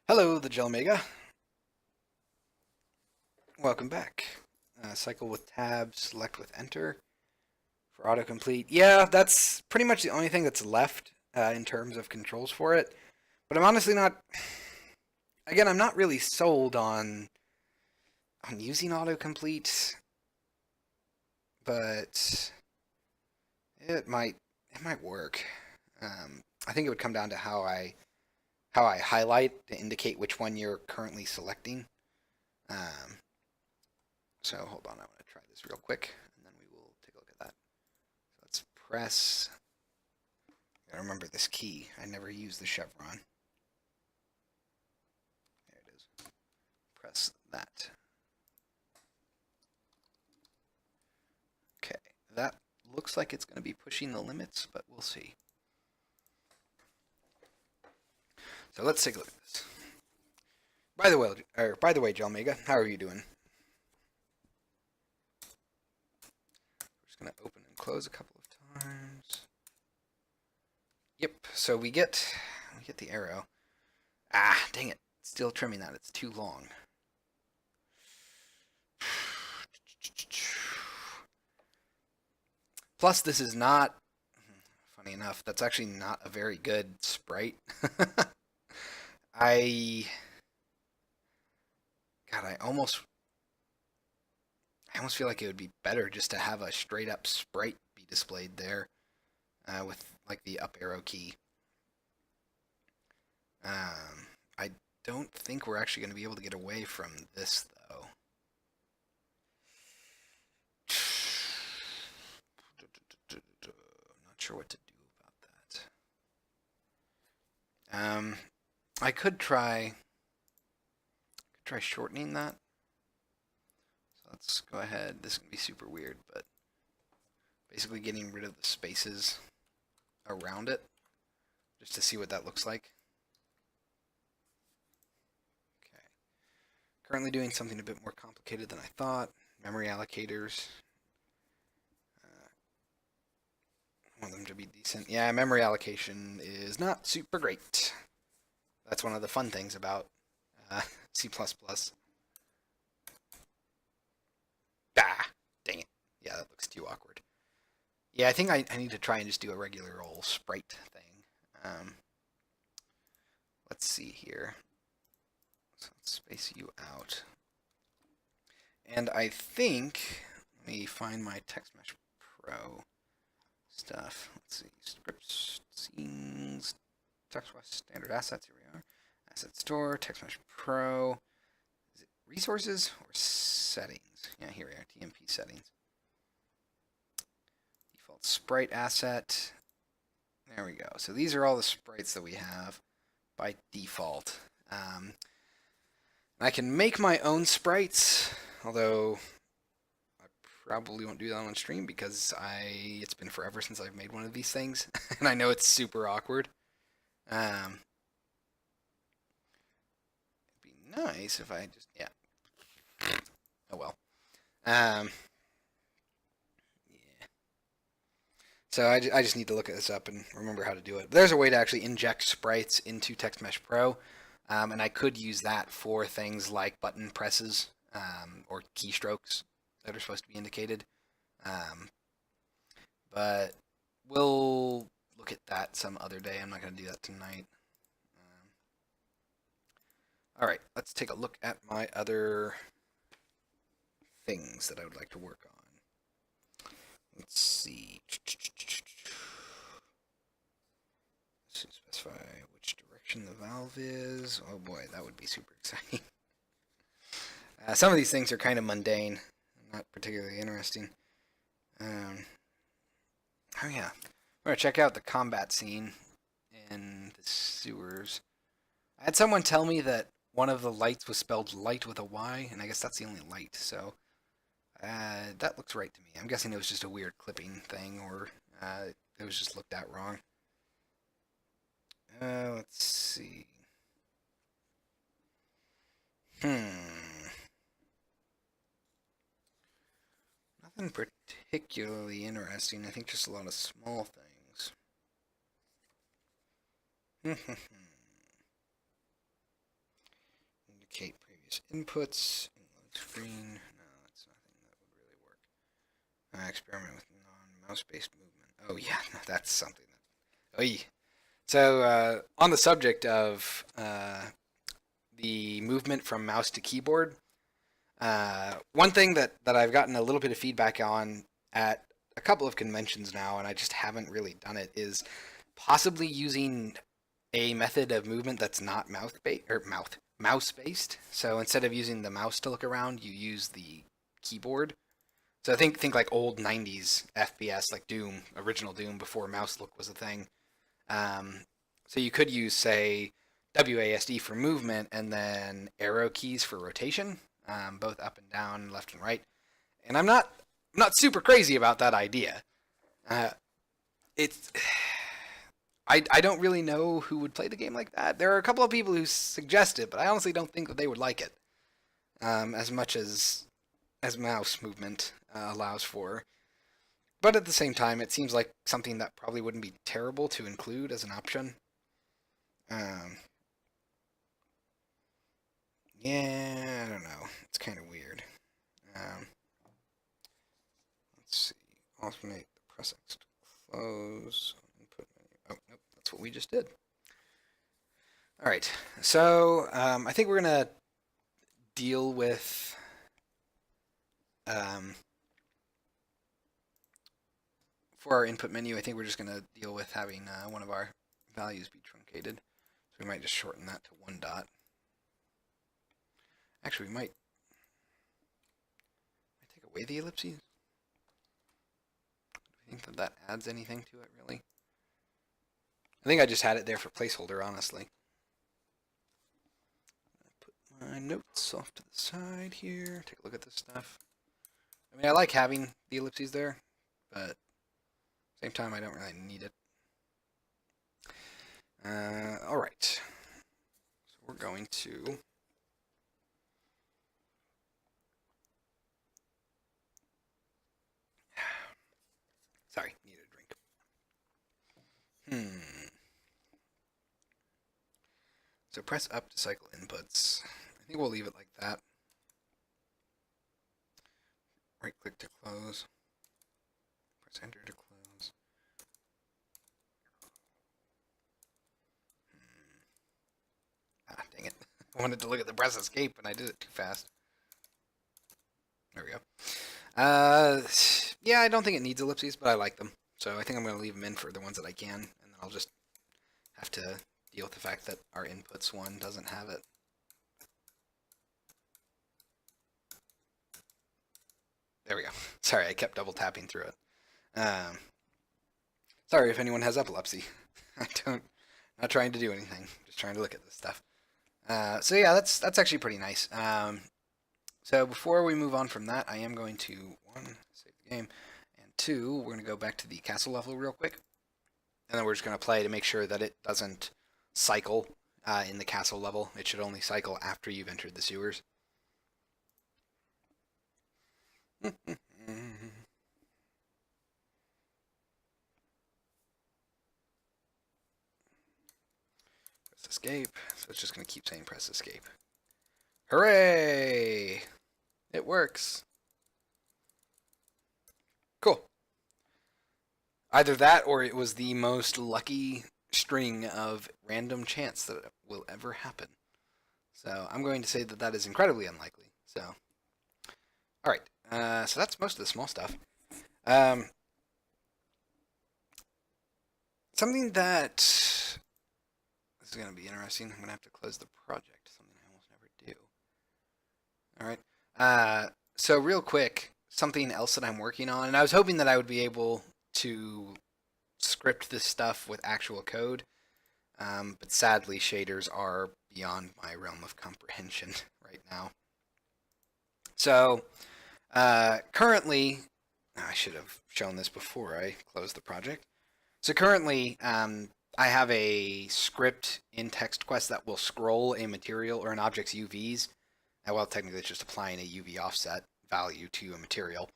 Hello, the Gelmega. Welcome back. Cycle with tab, select with enter for autocomplete. Yeah, that's pretty much the only thing that's left in terms of controls for it. But I'm honestly not... Again, I'm not really sold on using autocomplete, but it might work. I think it would come down to how I highlight to indicate which one you're currently selecting. So hold on, I want to try this real quick, and then we will take a look at that. So let's press. I remember this key. I never use the chevron. There it is. Press that. Okay, that looks like it's going to be pushing the limits, but we'll see. So let's take a look at this. By the way, Gelmega, how are you doing? We're just going to open and close a couple of times. Yep. So we get the arrow. Dang it! Still trimming that. It's too long. Plus, this is not, funny enough, that's actually not a very good sprite. I, God, I almost feel like it would be better just to have a straight up sprite be displayed there with like the up arrow key. I don't think we're actually going to be able to get away from this though. Not sure what to do about that. I could try shortening that. So let's go ahead. This is going to be super weird, but basically getting rid of the spaces around it just to see what that looks like. Okay. Currently doing something a bit more complicated than I thought. Memory allocators. I want them to be decent. Yeah, memory allocation is not super great. That's one of the fun things about C++. Ah, dang it. Yeah, that looks too awkward. Yeah, I think I need to try and just do a regular old sprite thing. Let's see here. So let's space you out. And I think, let me find my TextMesh Pro stuff. Let's see, scripts, scenes, TextMesh standard assets. Here we are. Asset store, TextMesh Pro. Is it resources or settings? Yeah, here we are. TMP settings. Default sprite asset. There we go. So these are all the sprites that we have by default. I can make my own sprites, although I probably won't do that on stream because it's been forever since I've made one of these things, and I know it's super awkward. It'd be nice if I just, yeah. Oh well. Yeah. So I just need to look at this up and remember how to do it. There's a way to actually inject sprites into TextMesh Pro, and I could use that for things like button presses or keystrokes that are supposed to be indicated. But we'll look at that some other day. I'm not going to do that tonight. All right, let's take a look at my other things that I would like to work on. Let's see. Let's specify which direction the valve is. Oh boy, that would be super exciting. Some of these things are kind of mundane, not particularly interesting. Oh yeah, we're gonna check out the combat scene in the sewers. I had someone tell me that one of the lights was spelled light with a Y, and I guess that's the only light, so that looks right to me. I'm guessing it was just a weird clipping thing, or it was just looked at wrong. Let's see. Nothing particularly interesting. I think just a lot of small things. Indicate previous inputs. Load screen. No, that's nothing that would really work. Experiment with non-mouse-based movement. Oh yeah, that's something that. Oh, so on the subject of the movement from mouse to keyboard, one thing that I've gotten a little bit of feedback on at a couple of conventions now, and I just haven't really done it, is possibly using a method of movement that's not mouse based. So instead of using the mouse to look around, you use the keyboard. So I think like old 90s FPS, like Doom, original Doom, before mouse look was a thing. So you could use, say, WASD for movement and then arrow keys for rotation, both up and down, left and right. And I'm not super crazy about that idea. It's I don't really know who would play the game like that. There are a couple of people who suggest it, but I honestly don't think that they would like it as much as mouse movement allows for. But at the same time, it seems like something that probably wouldn't be terrible to include as an option. Yeah, I don't know. It's kind of weird. Let's see. Alternate the press just did. All right, so I think we're gonna deal with for our input menu. I think we're just gonna deal with having one of our values be truncated. So we might just shorten that to 1 dot. Actually, we might take away the ellipses. Do you think that that adds anything to it, really? I think I just had it there for placeholder, honestly. Put my notes off to the side here. Take a look at this stuff. I mean, I like having the ellipses there, but at the same time, I don't really need it. All right. So we're going to sorry, need a drink. So press up to cycle inputs. I think we'll leave it like that. Right click to close. Press enter to close. Ah, dang it. I wanted to look at the press escape and I did it too fast. There we go. Yeah, I don't think it needs ellipses, but I like them. So I think I'm going to leave them in for the ones that I can, and then I'll just have to deal with the fact that our inputs one doesn't have it. There we go. Sorry, I kept double tapping through it. Sorry if anyone has epilepsy. Not trying to do anything. Just trying to look at this stuff. So yeah, that's actually pretty nice. So before we move on from that, I am going to, 1, save the game, and 2, we're going to go back to the castle level real quick. And then we're just going to play to make sure that it doesn't cycle in the castle level. It should only cycle after you've entered the sewers. Press escape. So it's just going to keep saying press escape. Hooray! It works. Cool. Either that or it was the most lucky string of random chance that will ever happen. So I'm going to say that that is incredibly unlikely. So, all right. So that's most of the small stuff. Something that this is going to be interesting. I'm going to have to close the project. Something I almost never do. All right. So real quick, something else that I'm working on, and I was hoping that I would be able to script this stuff with actual code, but sadly shaders are beyond my realm of comprehension right now. So currently, I should have shown this before I closed the project. So currently, I have a script in TextQuest that will scroll a material or an object's UVs. Well, technically it's just applying a UV offset value to a material.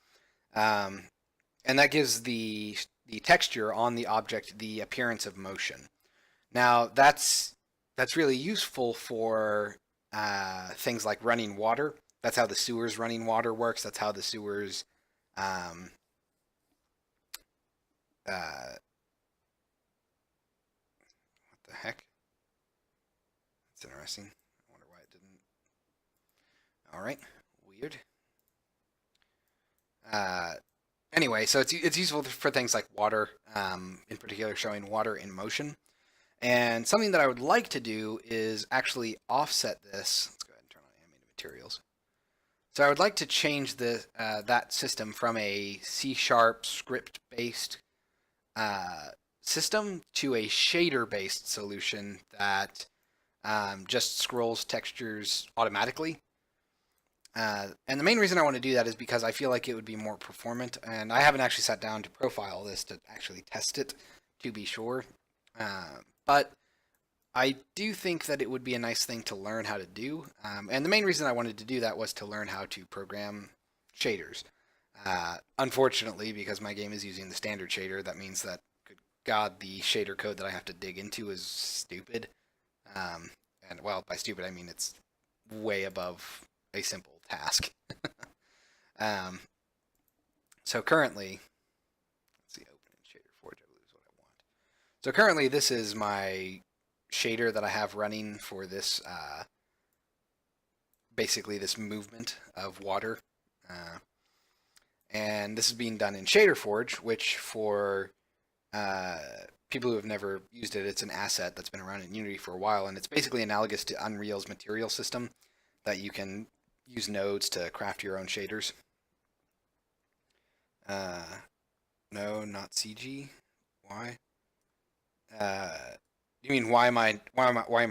And that gives the texture on the object the appearance of motion. Now, that's really useful for things like running water. That's how the sewers running water works. That's how the sewers what the heck? That's interesting. I wonder why it didn't. All right, weird. Anyway, so it's useful for things like water, in particular showing water in motion. And something that I would like to do is actually offset this. Let's go ahead and turn on animated materials. So I would like to change the that system from a C# script-based system to a shader-based solution that just scrolls textures automatically. And the main reason I want to do that is because I feel like it would be more performant, and I haven't actually sat down to profile this to actually test it, to be sure. But I do think that it would be a nice thing to learn how to do. And the main reason I wanted to do that was to learn how to program shaders. Unfortunately, because my game is using the standard shader, that means that, good God, the shader code that I have to dig into is stupid. And, well, by stupid, I mean it's way above a simple task. So currently, let's see, open in Shader Forge, I believe is what I want. So currently this is my shader that I have running for this, basically this movement of water. Uh, and this is being done in Shader Forge, which for uh, people who have never used it, it's an asset that's been around in Unity for a while, and it's basically analogous to Unreal's material system that you can use nodes to craft your own shaders. Uh, no, not CG. Why? Uh, you mean why am I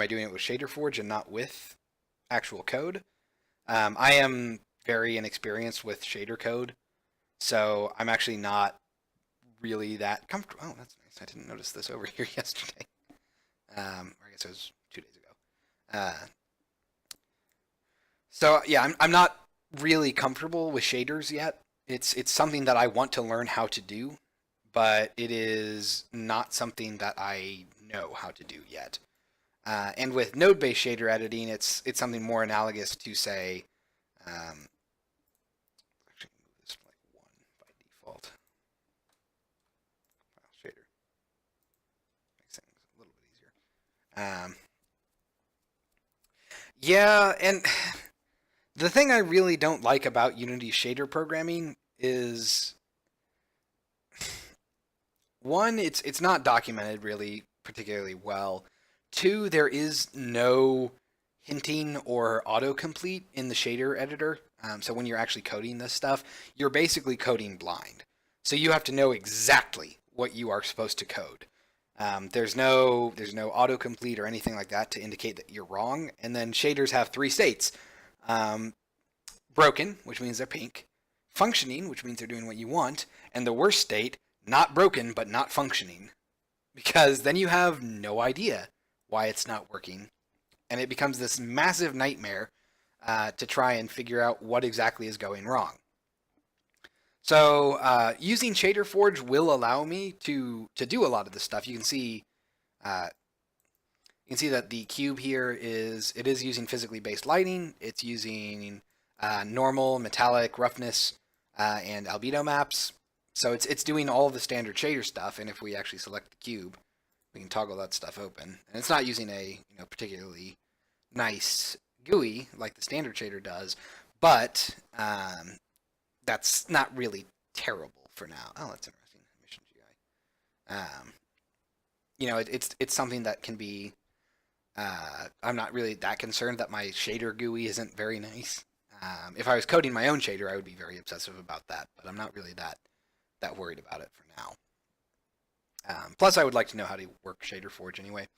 doing it with Shader Forge and not with actual code? I am very inexperienced with shader code, so I'm actually not really that comfortable. Oh, that's nice. I didn't notice this over here yesterday. I guess it was 2 days ago. Uh, so yeah, I'm not really comfortable with shaders yet. It's something that I want to learn how to do, but it is not something that I know how to do yet. And with node-based shader editing, it's something more analogous to say, actually move this to like 1 by default. File shader makes things a little bit easier. Yeah, and the thing I really don't like about Unity shader programming is one, it's not documented really particularly well. Two, there is no hinting or autocomplete in the shader editor. So when you're actually coding this stuff, you're basically coding blind. So you have to know exactly what you are supposed to code. There's no autocomplete or anything like that to indicate that you're wrong. And then shaders have 3 states: um, broken, which means they're pink; functioning, which means they're doing what you want; and the worst state, not broken but not functioning. Because then you have no idea why it's not working, and it becomes this massive nightmare to try and figure out what exactly is going wrong. So using Shader Forge will allow me to do a lot of this stuff. Uh, you can see that the cube here is using physically based lighting. It's using normal, metallic, roughness, and albedo maps. So it's doing all of the standard shader stuff. And if we actually select the cube, we can toggle that stuff open. And it's not using a particularly nice GUI like the standard shader does, but that's not really terrible for now. Oh, that's interesting. Mission GI. It's something that can be. I'm not really that concerned that my shader GUI isn't very nice. If I was coding my own shader, I would be very obsessive about that, but I'm not really that worried about it for now. Plus, I would like to know how to work Shader Forge anyway.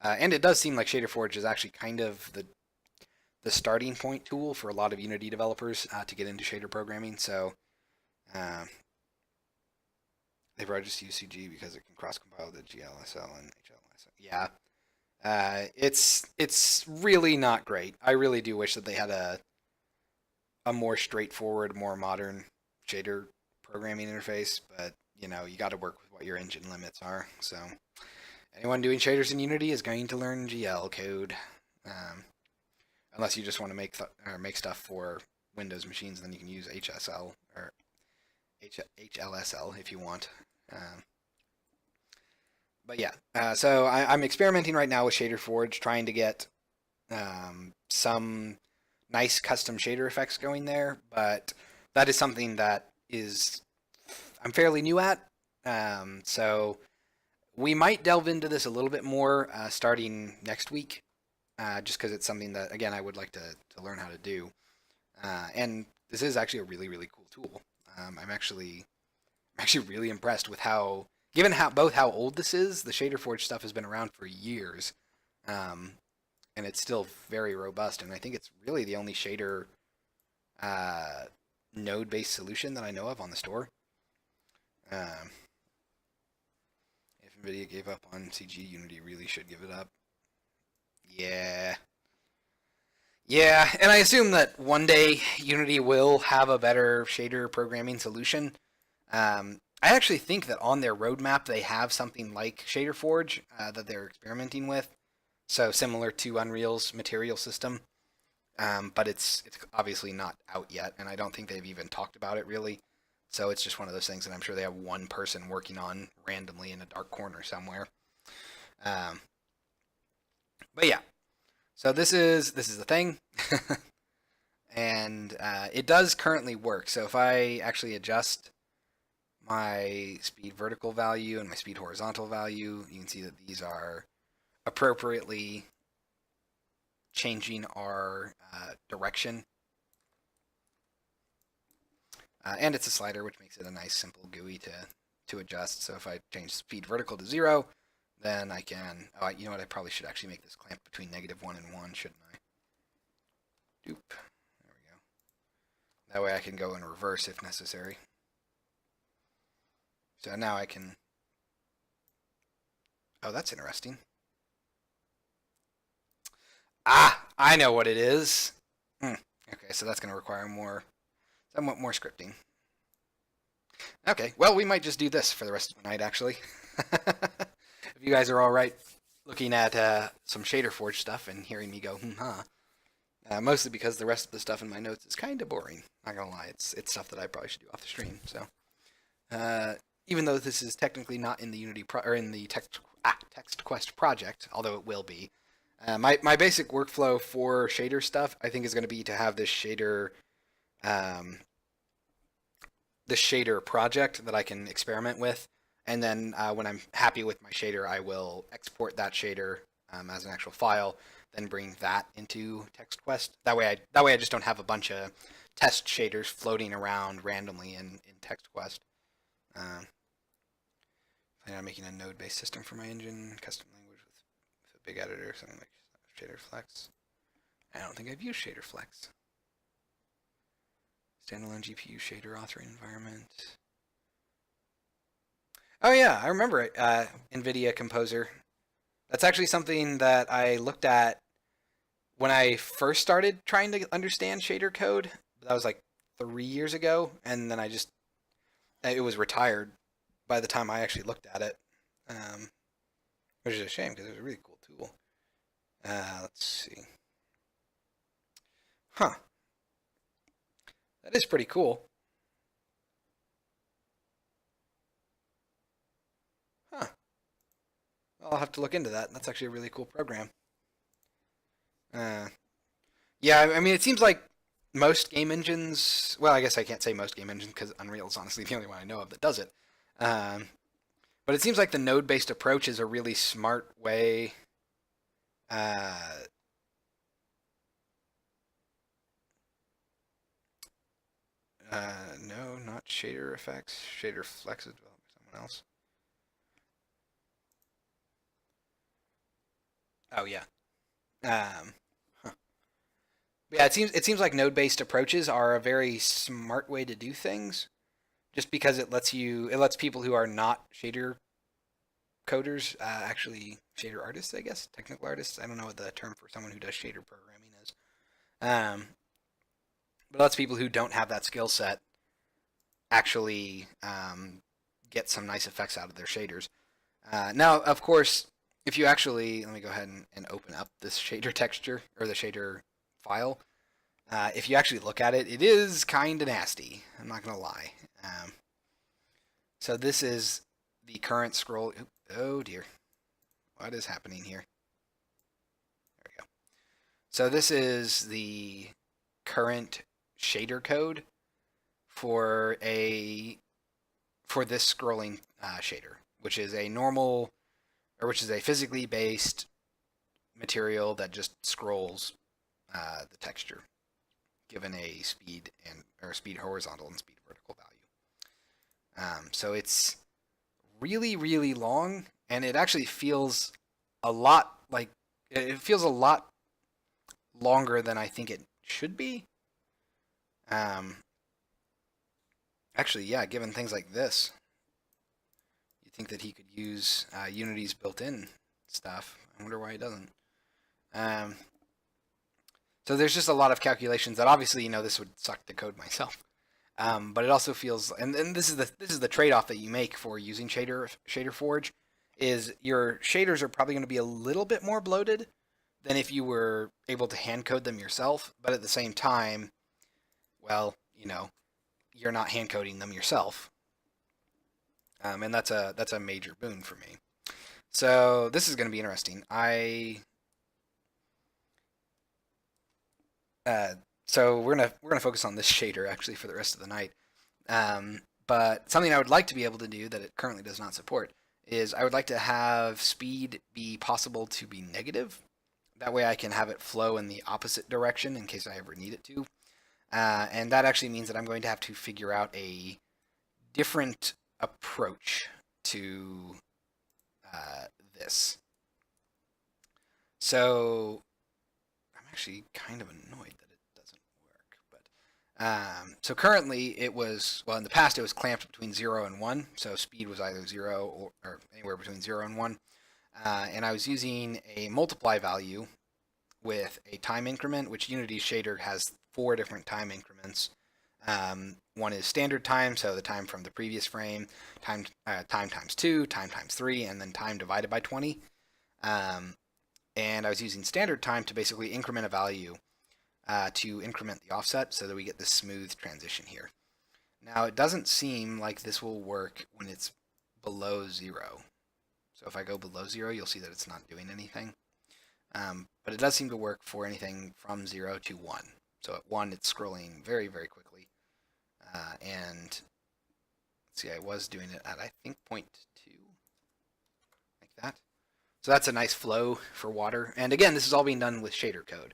And it does seem like Shader Forge is actually kind of the starting point tool for a lot of Unity developers to get into shader programming. So they probably just use CG because it can cross-compile the GLSL and HLSL. Yeah, it's really not great. I really do wish that they had a more straightforward, more modern shader programming interface, but you got to work with what your engine limits are. So anyone doing shaders in Unity is going to learn GL code, unless you just want to make stuff for Windows machines. Then you can use HSL or HLSL if you want. But yeah, so I'm experimenting right now with Shader Forge, trying to get some nice custom shader effects going there. But that is something that I'm fairly new at. So we might delve into this a little bit more starting next week, just because it's something that, again, I would like to learn how to do. And this is actually a really, really cool tool. I'm actually really impressed with given both how old this is. The Shader Forge stuff has been around for years, and it's still very robust. And I think it's really the only shader node-based solution that I know of on the store. If NVIDIA gave up on CG, Unity really should give it up. Yeah. Yeah, and I assume that one day Unity will have a better shader programming solution. I actually think that on their roadmap they have something like Shader Forge that they're experimenting with, so similar to Unreal's material system. But it's obviously not out yet, and I don't think they've even talked about it really. So it's just one of those things that I'm sure they have one person working on randomly in a dark corner somewhere. Um, but yeah, so this is the thing, and it does currently work. So if I actually adjust my speed vertical value and my speed horizontal value, you can see that these are appropriately changing our direction. And it's a slider, which makes it a nice, simple GUI to adjust. So if I change speed vertical to 0, then I can... Oh, you know what? I probably should actually make this clamp between -1 and 1, shouldn't I? Doop. There we go. That way I can go in reverse if necessary. So now I can... Oh, that's interesting. Ah, I know what it is. Okay, so that's going to require somewhat more scripting. Okay, well, we might just do this for the rest of the night, actually. If you guys are all right looking at some Shader Forge stuff and hearing me go, huh. Mostly because the rest of the stuff in my notes is kind of boring. Not gonna lie, it's stuff that I probably should do off the stream. So, even though this is technically not in the Unity or in the Text Quest project, although it will be, my basic workflow for shader stuff, I think, is going to be to have this shader project that I can experiment with, and then when I'm happy with my shader, I will export that shader as an actual file, then bring that into TextQuest. That way I just don't have a bunch of test shaders floating around randomly in TextQuest. Planning on making a node-based system for my engine, custom language with a big editor, something like ShaderFlex. I don't think I've used ShaderFlex. Standalone GPU shader authoring environment. Oh yeah, I remember it. NVIDIA Composer. That's actually something that I looked at when I first started trying to understand shader code. That was like 3 years ago, and then it was retired by the time I actually looked at it, which is a shame because it was a really cool tool. Let's see. Huh. That is pretty cool. Huh. I'll have to look into that. That's actually a really cool program. Yeah, I mean, it seems like most game engines... Well, I guess I can't say most game engines because Unreal is honestly the only one I know of that does it. But it seems like the node-based approach is a really smart way... no, not shader effects. ShaderFlex is developed by someone else. Oh yeah. Huh. Yeah, it seems like node-based approaches are a very smart way to do things, just because it lets people who are not shader coders, actually shader artists, I guess, technical artists. I don't know what the term for someone who does shader programming is. But it lets people who don't have that skill set actually get some nice effects out of their shaders. Now, of course, if you actually, let me go ahead and open up this shader texture, or the shader file. If you actually look at it, it is kind of nasty. I'm not going to lie. So this is the current scroll. Oh dear. What is happening here? There we go. So this is the current shader code for this scrolling shader, which is a physically based material that just scrolls the texture, given a speed speed horizontal and speed vertical value. So it's really, really long, and it actually feels a lot longer than I think it should be. Actually, yeah, given things like this, you'd think that he could use Unity's built-in stuff. I wonder why he doesn't. So there's just a lot of calculations that obviously, this would suck to code myself. But it also feels, and this is the trade-off that you make for using Shader Forge, is your shaders are probably going to be a little bit more bloated than if you were able to hand code them yourself. But at the same time, well, you're not hand coding them yourself, and that's a major boon for me. So this is going to be interesting. So we're gonna focus on this shader actually for the rest of the night. But something I would like to be able to do that it currently does not support is I would like to have speed be possible to be negative. That way I can have it flow in the opposite direction in case I ever need it to. And that actually means that I'm going to have to figure out a different approach to this. So I'm actually kind of annoyed that it doesn't work. But so currently it was, well, in the past it was clamped between 0 and 1. So speed was either 0 or anywhere between 0 and 1. And I was using a multiply value with a time increment, which Unity's shader has 4 different time increments. One is standard time, so the time from the previous frame, time times 2, time times 3, and then time divided by 20. And I was using standard time to basically increment a value to increment the offset so that we get this smooth transition here. Now, it doesn't seem like this will work when it's below 0. So if I go below 0, you'll see that it's not doing anything. But it does seem to work for anything from 0 to 1. So at 1, it's scrolling very, very quickly. And let's see, I was doing it at, I think, 0.2, like that. So that's a nice flow for water. And again, this is all being done with shader code.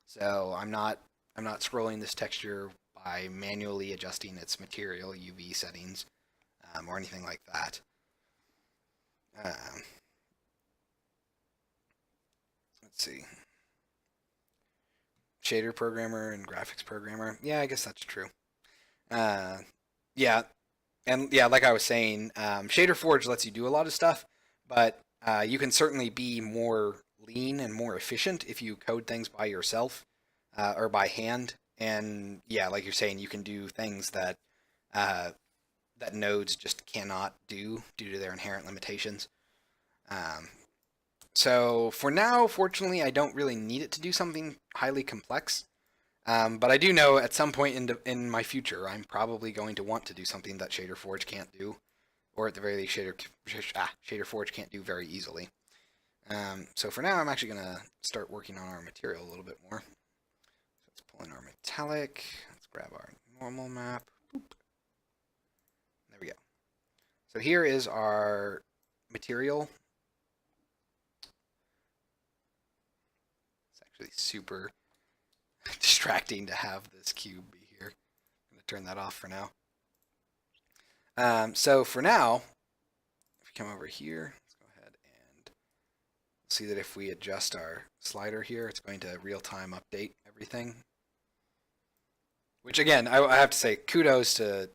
So I'm not scrolling this texture by manually adjusting its material UV settings or anything like that. Let's see. Shader programmer and graphics programmer. Yeah, I guess that's true. Yeah, and yeah, like I was saying, Shader Forge lets you do a lot of stuff, but you can certainly be more lean and more efficient if you code things by yourself or by hand. And yeah, like you're saying, you can do things that that nodes just cannot do due to their inherent limitations. So for now, fortunately, I don't really need it to do something highly complex. But I do know at some point in my future, I'm probably going to want to do something that Shader Forge can't do, or at the very least, Shader Forge can't do very easily. So for now, I'm actually going to start working on our material a little bit more. So let's pull in our metallic. Let's grab our normal map. Boop. There we go. So here is our material. It's actually super distracting to have this cube be here. I'm going to turn that off for now. So for now, if we come over here, let's go ahead and see that if we adjust our slider here, it's going to real-time update everything. Which again, I have to say, kudos to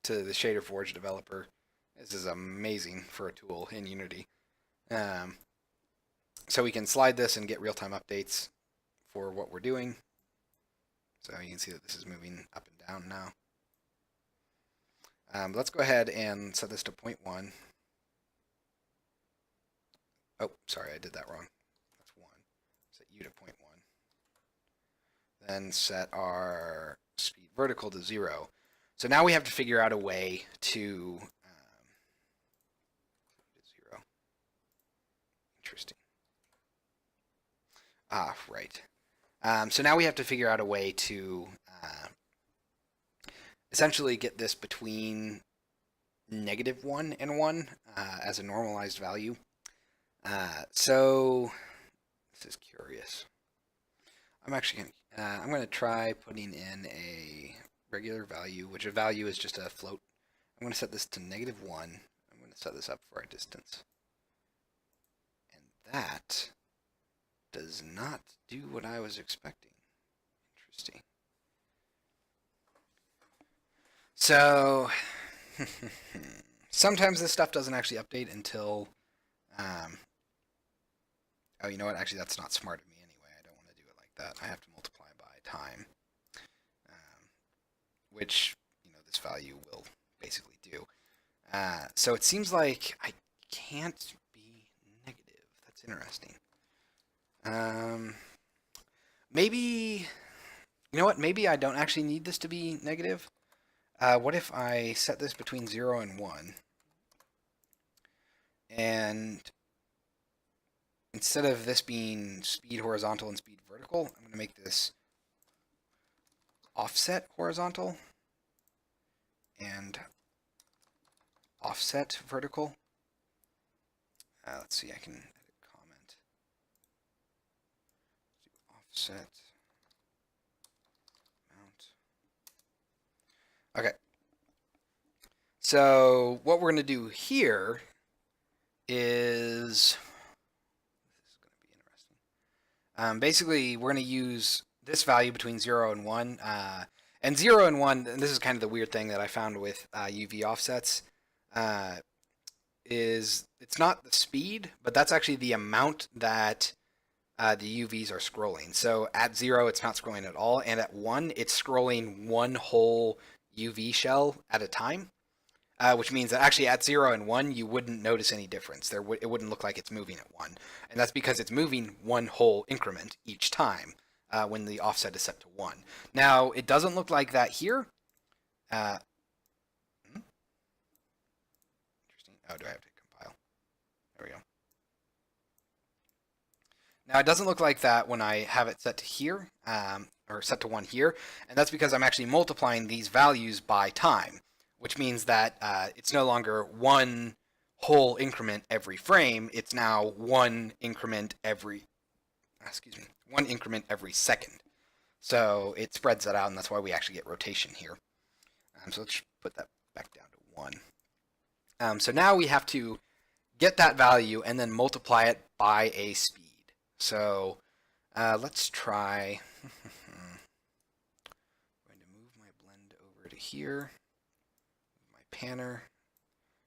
the Shader Forge developer. This is amazing for a tool in Unity. So we can slide this and get real-time updates for what we're doing. So you can see that this is moving up and down now. Let's go ahead and set this to 0.1. Oh, sorry, I did that wrong. That's 1. Set U to 0.1. Then set our speed vertical to 0. So now we have to figure out a way to 0. Interesting. Ah, right. So now we have to figure out a way to essentially get this between -1 and 1 as a normalized value. So this is curious. I'm actually going to try putting in a regular value, which a value is just a float. I'm going to set this to -1. I'm going to set this up for our distance. And that does not do what I was expecting. Interesting. So sometimes this stuff doesn't actually update until oh, you know what? Actually, that's not smart of me anyway. I don't want to do it like that. I have to multiply by time, which, you know, this value will basically do. So it seems like I can't be negative. That's interesting. Maybe, you know what? Maybe I don't actually need this to be negative. What if I set this between 0 and 1? And instead of this being speed horizontal and speed vertical, I'm going to make this offset horizontal and offset vertical. Let's see, I can edit comment. Offset mount. Okay. So what we're going to do here is, this is going to be interesting. Basically, we're going to use this value between 0 and 1. And 0 and 1, and this is kind of the weird thing that I found with UV offsets, is it's not the speed, but that's actually the amount that the UVs are scrolling. So at 0, it's not scrolling at all, and at 1, it's scrolling one whole UV shell at a time. Which means that actually at 0 and 1, you wouldn't notice any difference. It wouldn't look like it's moving at 1. And that's because it's moving one whole increment each time when the offset is set to 1. Now, it doesn't look like that here. Interesting. Oh, do I have to compile? There we go. Now, it doesn't look like that when I have it set to here, or set to 1 here. And that's because I'm actually multiplying these values by time, which means that it's no longer one whole increment every frame. It's now one increment every second. So it spreads that out, and that's why we actually get rotation here. So let's put that back down to 1. So now we have to get that value and then multiply it by a speed. So let's try. I'm going to move my blend over to here. Panner,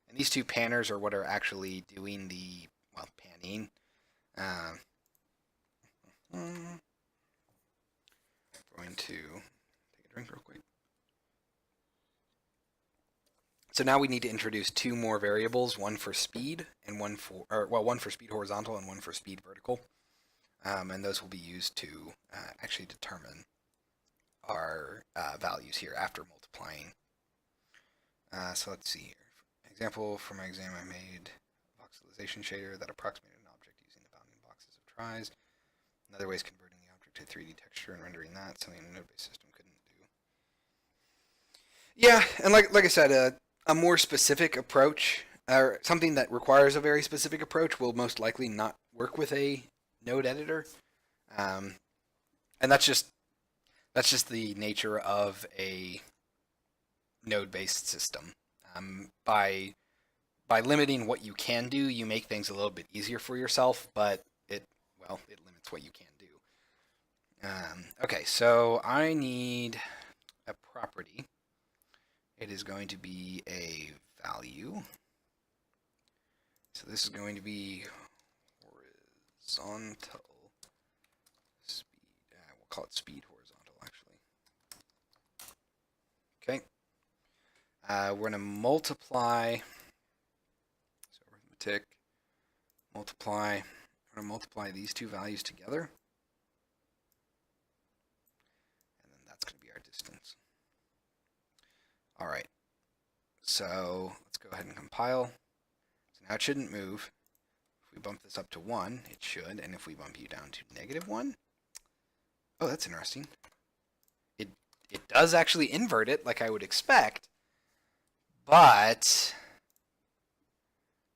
and these two panners are what are actually doing the, well, panning. I'm going to take a drink real quick. So now we need to introduce two more variables, one for speed and one for speed horizontal and one for speed vertical. And those will be used to actually determine our values here after multiplying. So let's see here. Example for my exam, I made a voxelization shader that approximated an object using the bounding boxes of tries. Another way is converting the object to 3D texture and rendering that, something a node-based system couldn't do. Yeah, and like I said, a more specific approach, or something that requires a very specific approach, will most likely not work with a node editor. And that's just the nature of a node-based system. By limiting what you can do, you make things a little bit easier for yourself, but it limits what you can do. Okay, so I need a property. It is going to be a value. So this is going to be horizontal speed. We'll call it speed horizontal, actually. Okay. We're going to multiply, so arithmetic, multiply, we're going to multiply these two values together, and then that's going to be our distance. All right, so let's go ahead and compile. So now it shouldn't move. If we bump this up to 1, it should, and if we bump you down to -1, oh, that's interesting. It does actually invert it like I would expect. But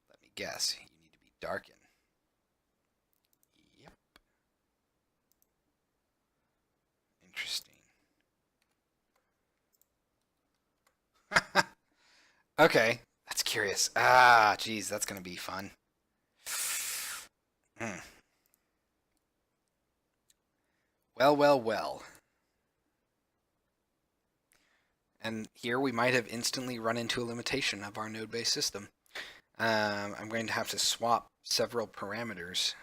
let me guess, you need to be darkened. Yep. Interesting. Okay, that's curious. Geez, that's gonna be fun. Well. And here we might have instantly run into a limitation of our node-based system. I'm going to have to swap several parameters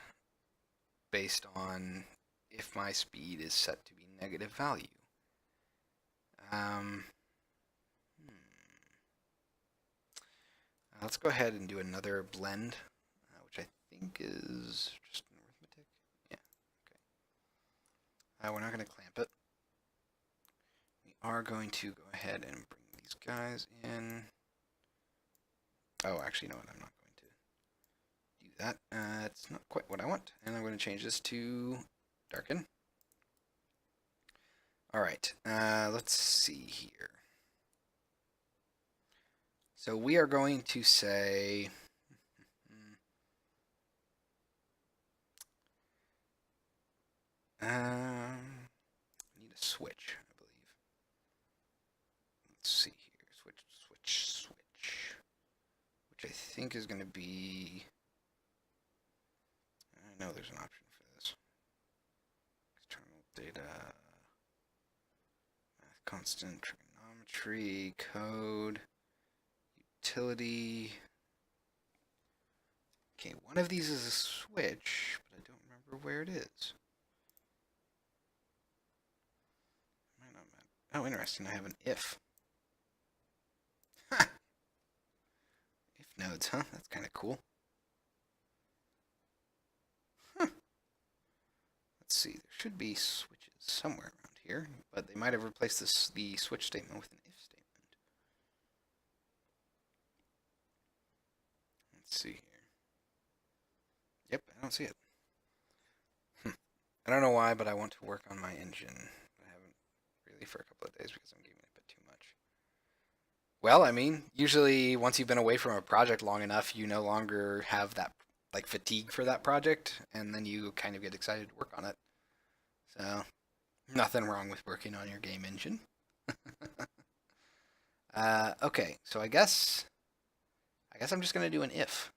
based on if my speed is set to be negative value. Let's go ahead and do another blend, which I think is just an arithmetic. Yeah, okay. We're not going to clamp it. We are going to go ahead and bring these guys in. Oh, actually, you know what? I'm not going to do that. It's not quite what I want, and I'm going to change this to darken. All right, let's see here. So we are going to say, I need a switch, I believe. Let's see here, switch, which I think is going to be, I know there's an option for this. External data, math constant, trigonometry, code, utility. Okay, one of these is a switch, but I don't remember where it is. Might not matter. Oh, interesting. I have an if. If nodes, huh? That's kind of cool. Huh. Let's see. There should be switches somewhere around here, but they might have replaced the switch statement with an if statement. Let's see here. Yep, I don't see it. I don't know why, but I want to work on my engine. I haven't really for a couple of days because I'm giving it a bit too much. Well, I mean, usually once you've been away from a project long enough, you no longer have that like fatigue for that project, and then you kind of get excited to work on it. So, nothing wrong with working on your game engine. Okay, so I guess I'm just gonna do an if.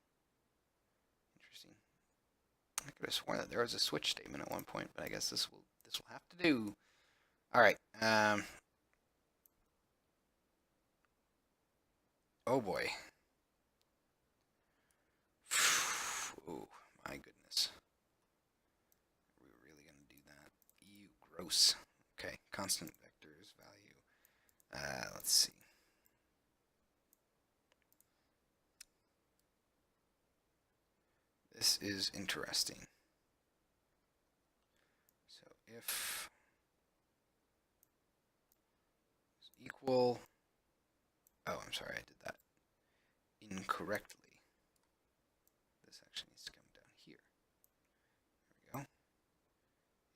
Interesting. I could have sworn that there was a switch statement at one point, but I guess this will have to do. All right. Oh boy. Oh my goodness. Are we really gonna do that? Ew, gross. Okay, constant vectors value. Let's see. This is interesting. So if is equal, oh, I'm sorry, I did that incorrectly. This actually needs to come down here. There we go.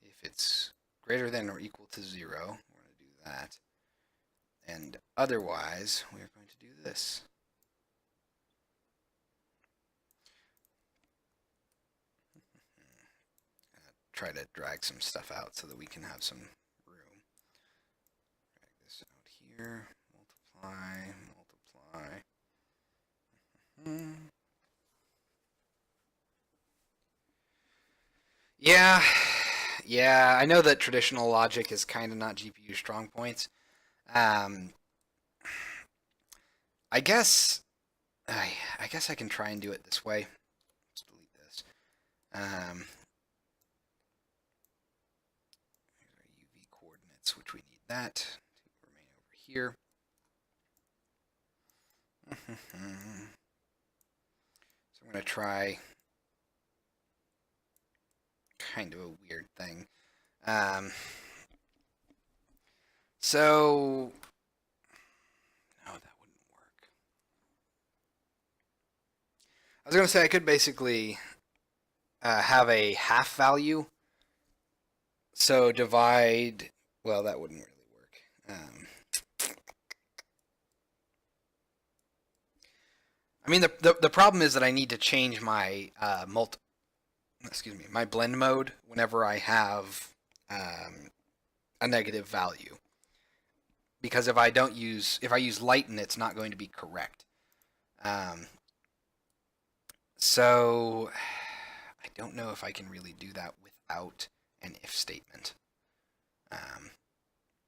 If it's greater than or equal to 0, we're going to do that. And otherwise, we're going to do this. Try to drag some stuff out so that we can have some room. Drag this out here. Multiply. Yeah, I know that traditional logic is kind of not GPU strong points. I guess I can try and do it this way. Let's delete this. Here's our UV coordinates, which we need that to remain over here. So I'm going to try kind of a weird thing. So, no, that wouldn't work. I was going to say I could basically have a half value. So divide, well, that wouldn't really work. I mean, the problem is that I need to change my my blend mode whenever I have a negative value. Because if I use lighten, it's not going to be correct. So I don't know if I can really do that without an if statement.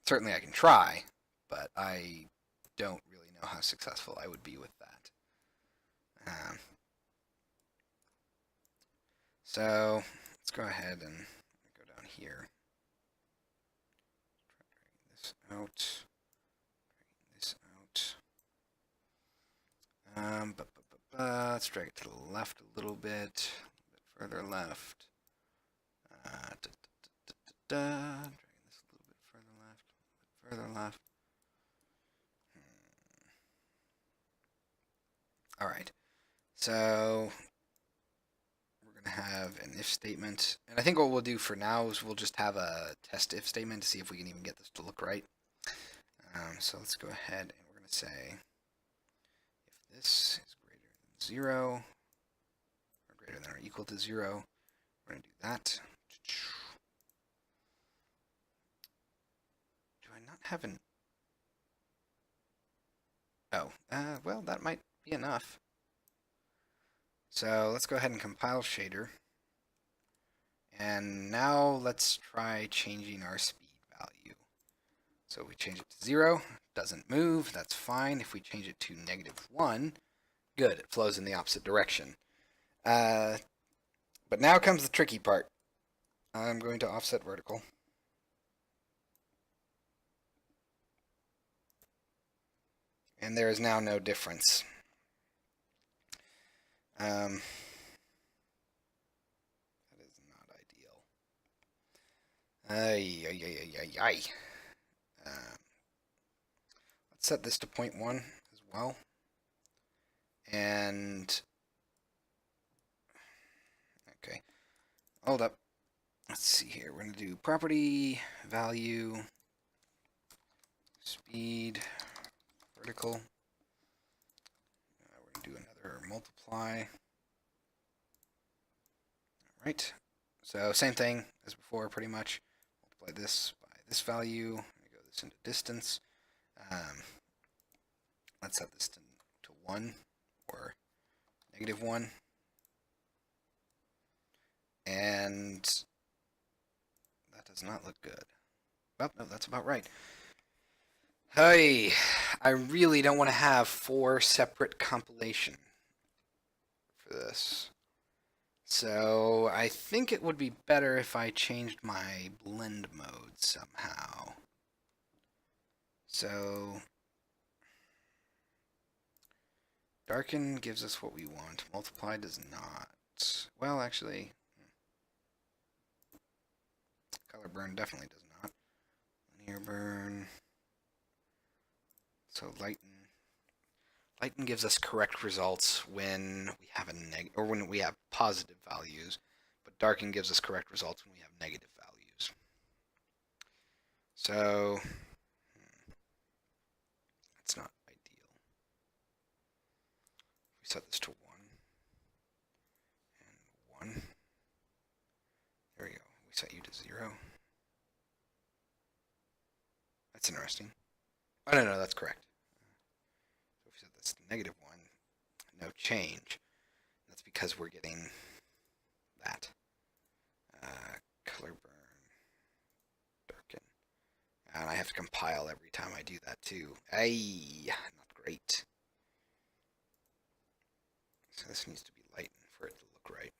Certainly I can try, but I don't really know how successful I would be with that. So let's go ahead and go down here. Try dragging this out. Let's drag it to the left a little bit further left. Dragging this a little bit further left. All right. So we're going to have an if statement. And I think what we'll do for now is we'll just have a test if statement to see if we can even get this to look right. So let's go ahead and we're going to say if this is greater than 0, or greater than or equal to 0, we're going to do that. Do I not have an... Oh, well, that might be enough. So let's go ahead and compile shader. And now let's try changing our speed value. So we change it to 0, doesn't move, that's fine. If we change it to -1, good, it flows in the opposite direction. But now comes the tricky part. I'm going to offset vertical. And there is now no difference. That is not ideal. Let's set this to 0.1 as well. And okay, hold up. Let's see here. We're going to do property, value, speed, vertical. We're going to do another multiply. All right. So same thing as before, pretty much. Multiply this by this value. Go this into distance. Let's set this to 1 or -1. And that does not look good. Well, no, that's about right. Hey, I really don't want to have 4 separate compilation for this. So I think it would be better if I changed my blend mode somehow. So darken gives us what we want. Multiply does not. Well, actually, color burn definitely does not. Linear burn. So lighten gives us correct results when we have when we have positive values, but darken gives us correct results when we have negative values. So that's not ideal. We set this to 1 and 1. There we go. We set you to 0. That's interesting. Oh, no, that's correct. So if we set this to -1, no change. That's because we're getting that. Color burn, darken. And I have to compile every time I do that too. Ay, not great. So this needs to be lightened for it to look right.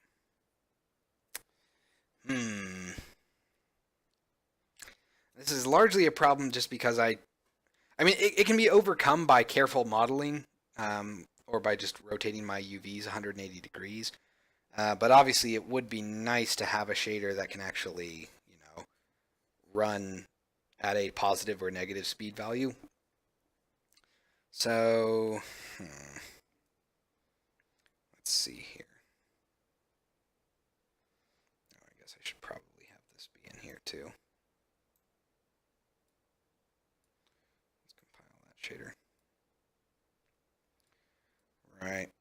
This is largely a problem just because I mean, it can be overcome by careful modeling, or by just rotating my UVs 180 degrees. But obviously, it would be nice to have a shader that can actually, run at a positive or negative speed value. So, let's see here. Oh, I guess I should probably have this be in here too. Let's compile that shader. Right.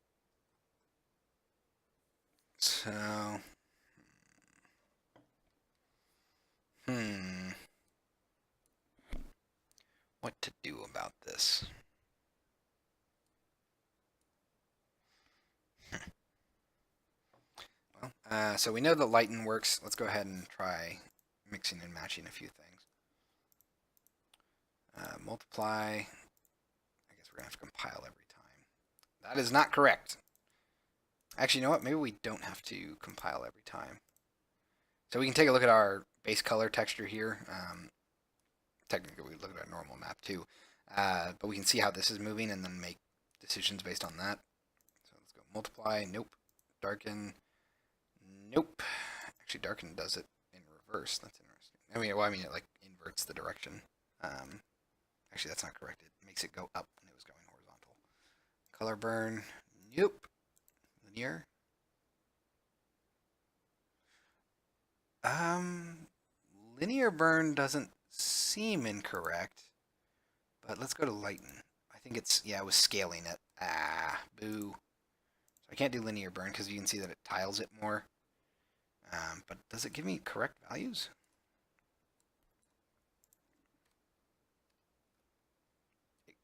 So, what to do about this? Well, so we know that lighten works. Let's go ahead and try mixing and matching a few things. Multiply. I guess we're going to have to compile every time. That is not correct. Actually, you know what? Maybe we don't have to compile every time. So we can take a look at our base color texture here. Technically, we look at our normal map too. But we can see how this is moving and then make decisions based on that. So let's go multiply. Nope. Darken. Nope. Actually, darken does it in reverse. That's interesting. I mean, it like inverts the direction. Actually, that's not correct. It makes it go up when it was going horizontal. Color burn. Nope. Linear. Um, linear burn doesn't seem incorrect, but let's go to lighten. I think it's, yeah, it was scaling it. Ah, boo. So I can't do linear burn because you can see that it tiles it more. But does it give me correct values?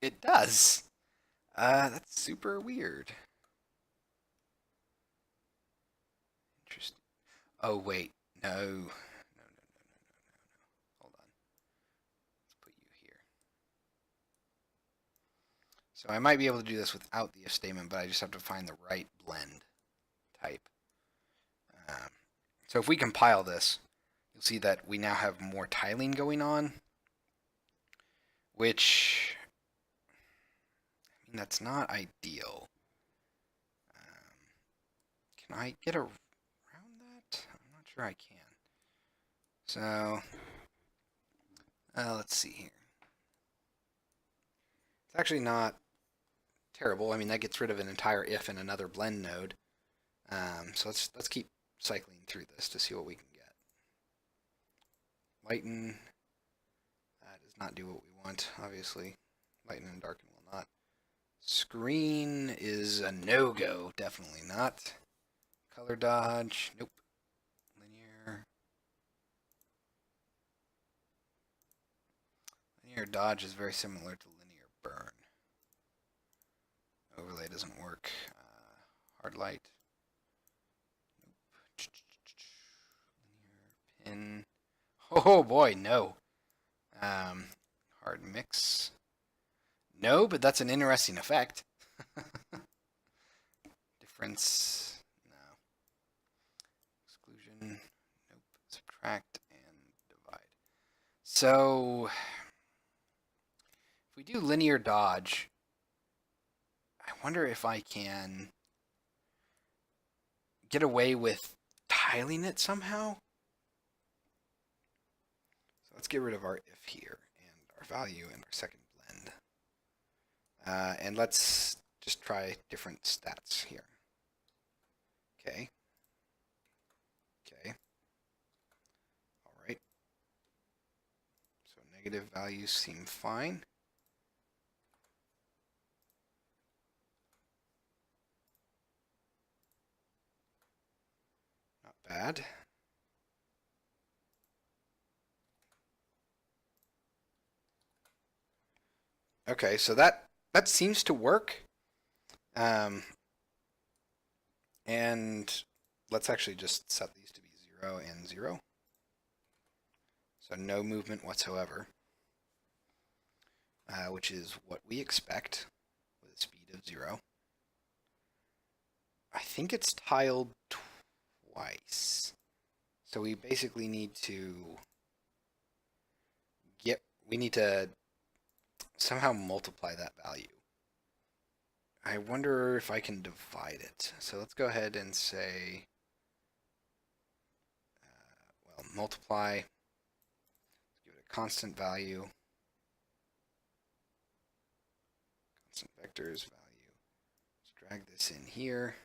It does. That's super weird. Interesting. Oh, wait. No. No, no, no, no, no, no. Hold on. Let's put you here. So I might be able to do this without the if statement, but I just have to find the right blend type. Um, so if we compile this, you'll see that we now have more tiling going on, which, I mean, that's not ideal. Can I get around that? I'm not sure I can. So, let's see here. It's actually not terrible. I mean, that gets rid of an entire if in another blend node. So let's keep cycling through this to see what we can get. Lighten. That does not do what we want, obviously. Lighten and darken will not. Screen is a no-go, definitely not. Color dodge, nope. Linear. Linear dodge is very similar to linear burn. Overlay doesn't work. Hard light. Nope. Linear pin. Oh boy, no. Hard mix. No, but that's an interesting effect. Difference. No. Exclusion. Nope. Subtract and divide. So, if we do linear dodge, I wonder if I can get away with tiling it somehow. So let's get rid of our if here and our value and our second blend. And let's just try different stats here. Okay. Okay. All right. So negative values seem fine. Not bad. Okay, so that seems to work. And let's actually just set these to be 0 and 0. So no movement whatsoever, which is what we expect with a speed of 0. I think it's tiled twice. So we basically need to we need to somehow multiply that value. I wonder if I can divide it. So let's go ahead and say, well, multiply, let's give it a constant value, constant vectors value. Let's drag this in here.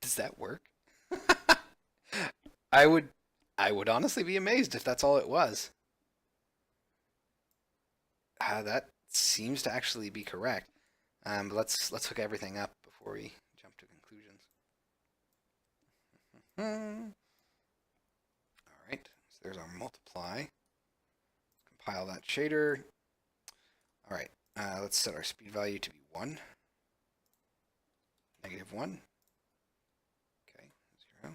Does that work? I would honestly be amazed if that's all it was. That seems to actually be correct. But let's hook everything up before we jump to conclusions. All right, so there's our multiply. Compile that shader. All right, let's set our speed value to be 1. Negative 1. Okay, 0.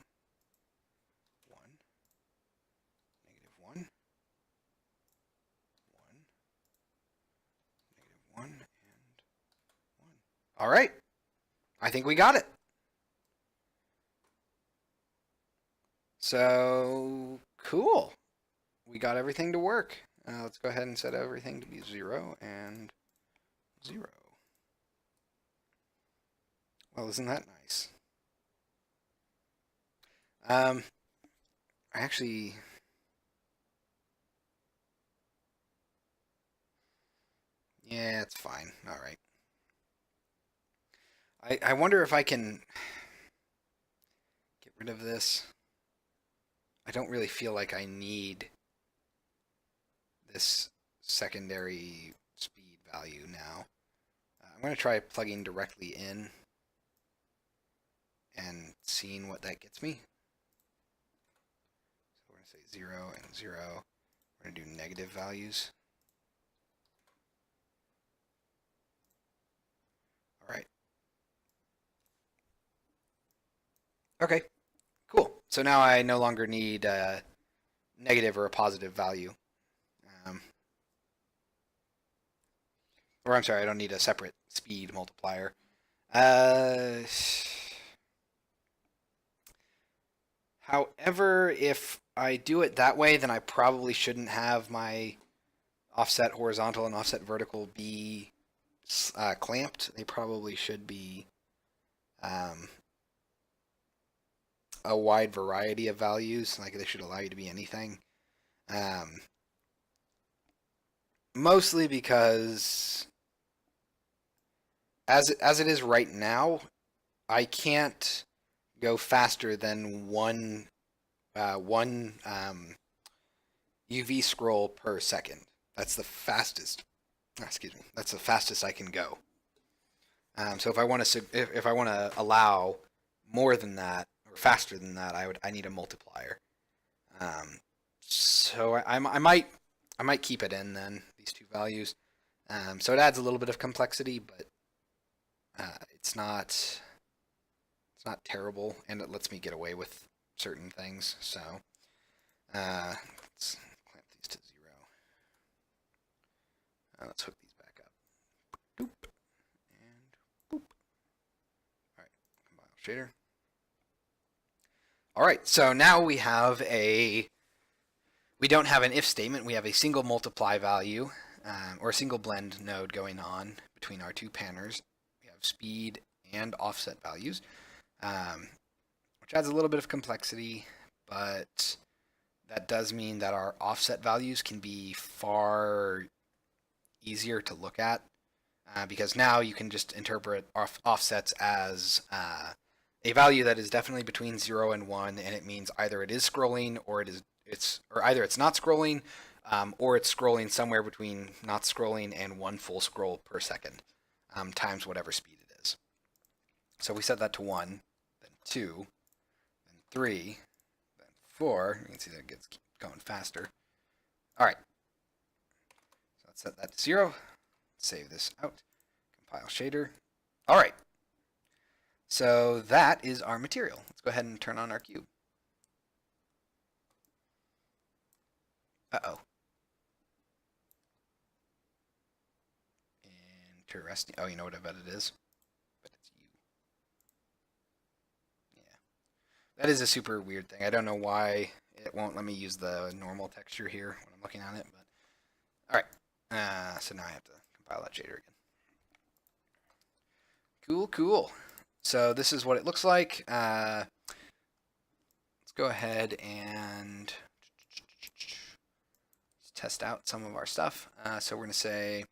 1. Negative 1. 1. Negative 1 and 1. All right, I think we got it. So, cool. We got everything to work. Let's go ahead and set everything to be 0 and 0. Well, isn't that nice? I actually, yeah, it's fine. All right. I wonder if I can get rid of this. I don't really feel like I need this secondary speed value now. I'm going to try plugging directly in and seeing what that gets me. So we're going to say 0 and 0. We're going to do negative values. All right. Okay, cool. So now I no longer need a negative or a positive value. Or I'm sorry, I don't need a separate speed multiplier. However, if I do it that way, then I probably shouldn't have my offset horizontal and offset vertical be clamped. They probably should be a wide variety of values. Like they should allow you to be anything. Mostly because as it is right now, I can't go faster than one UV scroll per second. That's the fastest. Excuse me. That's the fastest I can go. So if I want to allow more than that or faster than that, I need a multiplier. So I might keep it in then, these two values. So it adds a little bit of complexity, but it's not terrible, and it lets me get away with certain things. So let's clamp these to 0. Let's hook these back up. Boop and boop. All right, compile shader. All right, so now we don't have an if statement. We have a single multiply value or a single blend node going on between our two panners. We have speed and offset values, which adds a little bit of complexity, but that does mean that our offset values can be far easier to look at because now you can just interpret offsets as a value that is definitely between 0 and 1, and it means either it is scrolling or either it's not scrolling or it's scrolling somewhere between not scrolling and 1 full scroll per second times whatever speed it is. So we set that to 1, then 2, then 3, then 4. You can see that it gets going faster. All right. So let's set that to 0. Save this out. Compile shader. All right. So that is our material. Let's go ahead and turn on our cube. Uh-oh. Interesting. Oh, you know what I bet it is? But it's you. Yeah. That is a super weird thing. I don't know why it won't let me use the normal texture here when I'm looking at it, but all right. So now I have to compile that shader again. Cool. So this is what it looks like. Let's go ahead and test out some of our stuff. So we're going to say,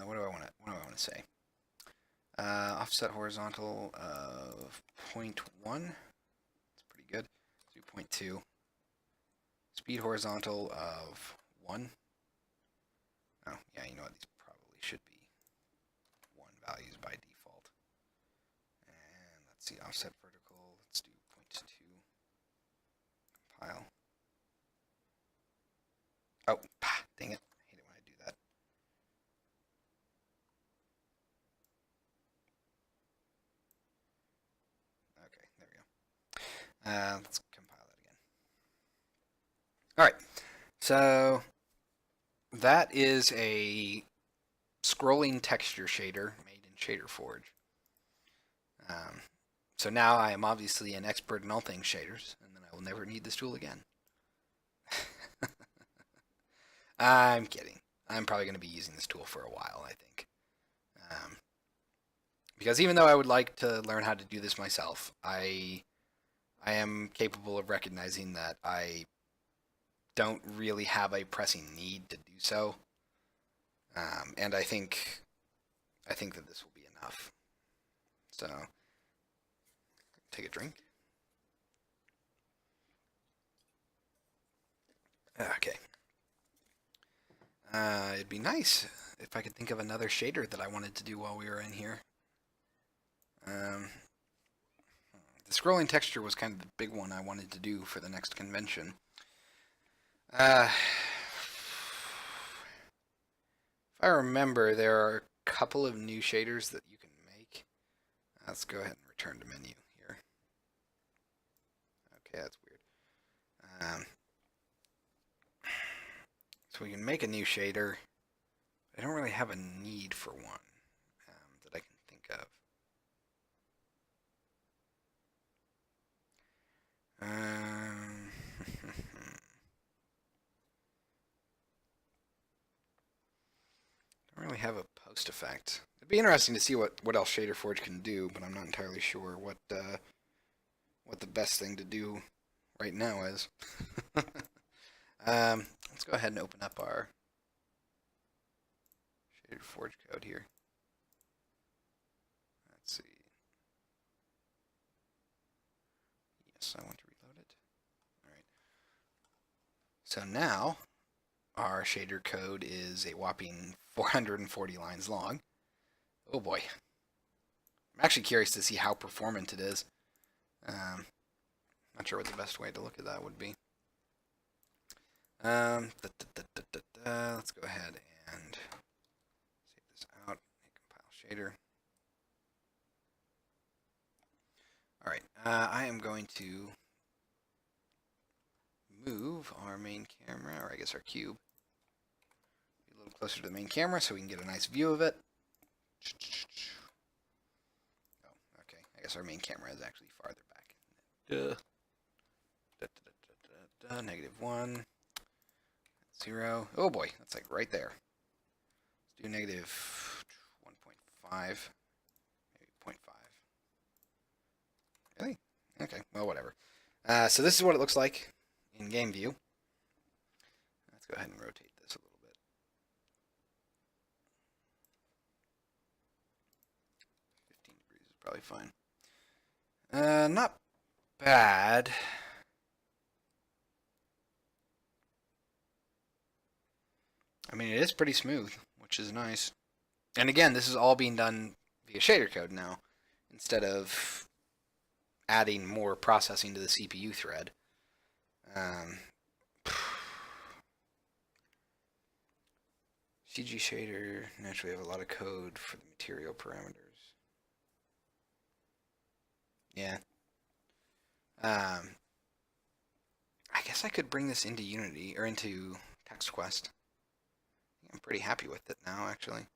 what do I want to say? Offset horizontal of 0.1. That's pretty good. Let's do 0.2. Speed horizontal of 1. Oh, yeah, you know what? These probably should be 1 values by default. And let's see, offset vertical. Let's do 0.2. Compile. Oh, dang it. I hate it when I do that. Okay, there we go. Let's compile that again. All right, so that is a scrolling texture shader made in Shader Forge. So now I am obviously an expert in all things shaders, and then I will never need this tool again. I'm kidding. I'm probably going to be using this tool for a while, I think. Because even though I would like to learn how to do this myself, I am capable of recognizing that I don't really have a pressing need to do so. And I think I think that this will be enough. So, take a drink. Okay. It'd be nice if I could think of another shader that I wanted to do while we were in here. The scrolling texture was kind of the big one I wanted to do for the next convention. If I remember, there are a couple of new shaders that you can make. Let's go ahead and return to menu here. Okay, that's weird. So we can make a new shader. I don't really have a need for one that I can think of. Don't really have a post effect. It'd be interesting to see what else Shader Forge can do, but I'm not entirely sure what the best thing to do right now is. Let's go ahead and open up our Shader Forge code here. Let's see. Yes, I want to reload it. All right. So now our shader code is a whopping 440 lines long. Oh boy. I'm actually curious to see how performant it is. Not sure what the best way to look at that would be. Let's go ahead and save this out. Compile shader. All right, I am going to move our main camera, or I guess our cube, a little closer to the main camera so we can get a nice view of it. Oh, okay. I guess our main camera is actually farther back. -1, 0. Oh boy, that's like right there. Let's do -1.5, maybe 0.5. Really? Okay, well, whatever. So this is what it looks like in game view. Let's go ahead and rotate this a little bit. 15 degrees is probably fine. Not bad. I mean, it is pretty smooth, which is nice. And again, this is all being done via shader code now, instead of adding more processing to the CPU thread. CG shader naturally have a lot of code for the material parameters. Yeah. I guess I could bring this into Unity, or into TextQuest. I'm pretty happy with it now, actually.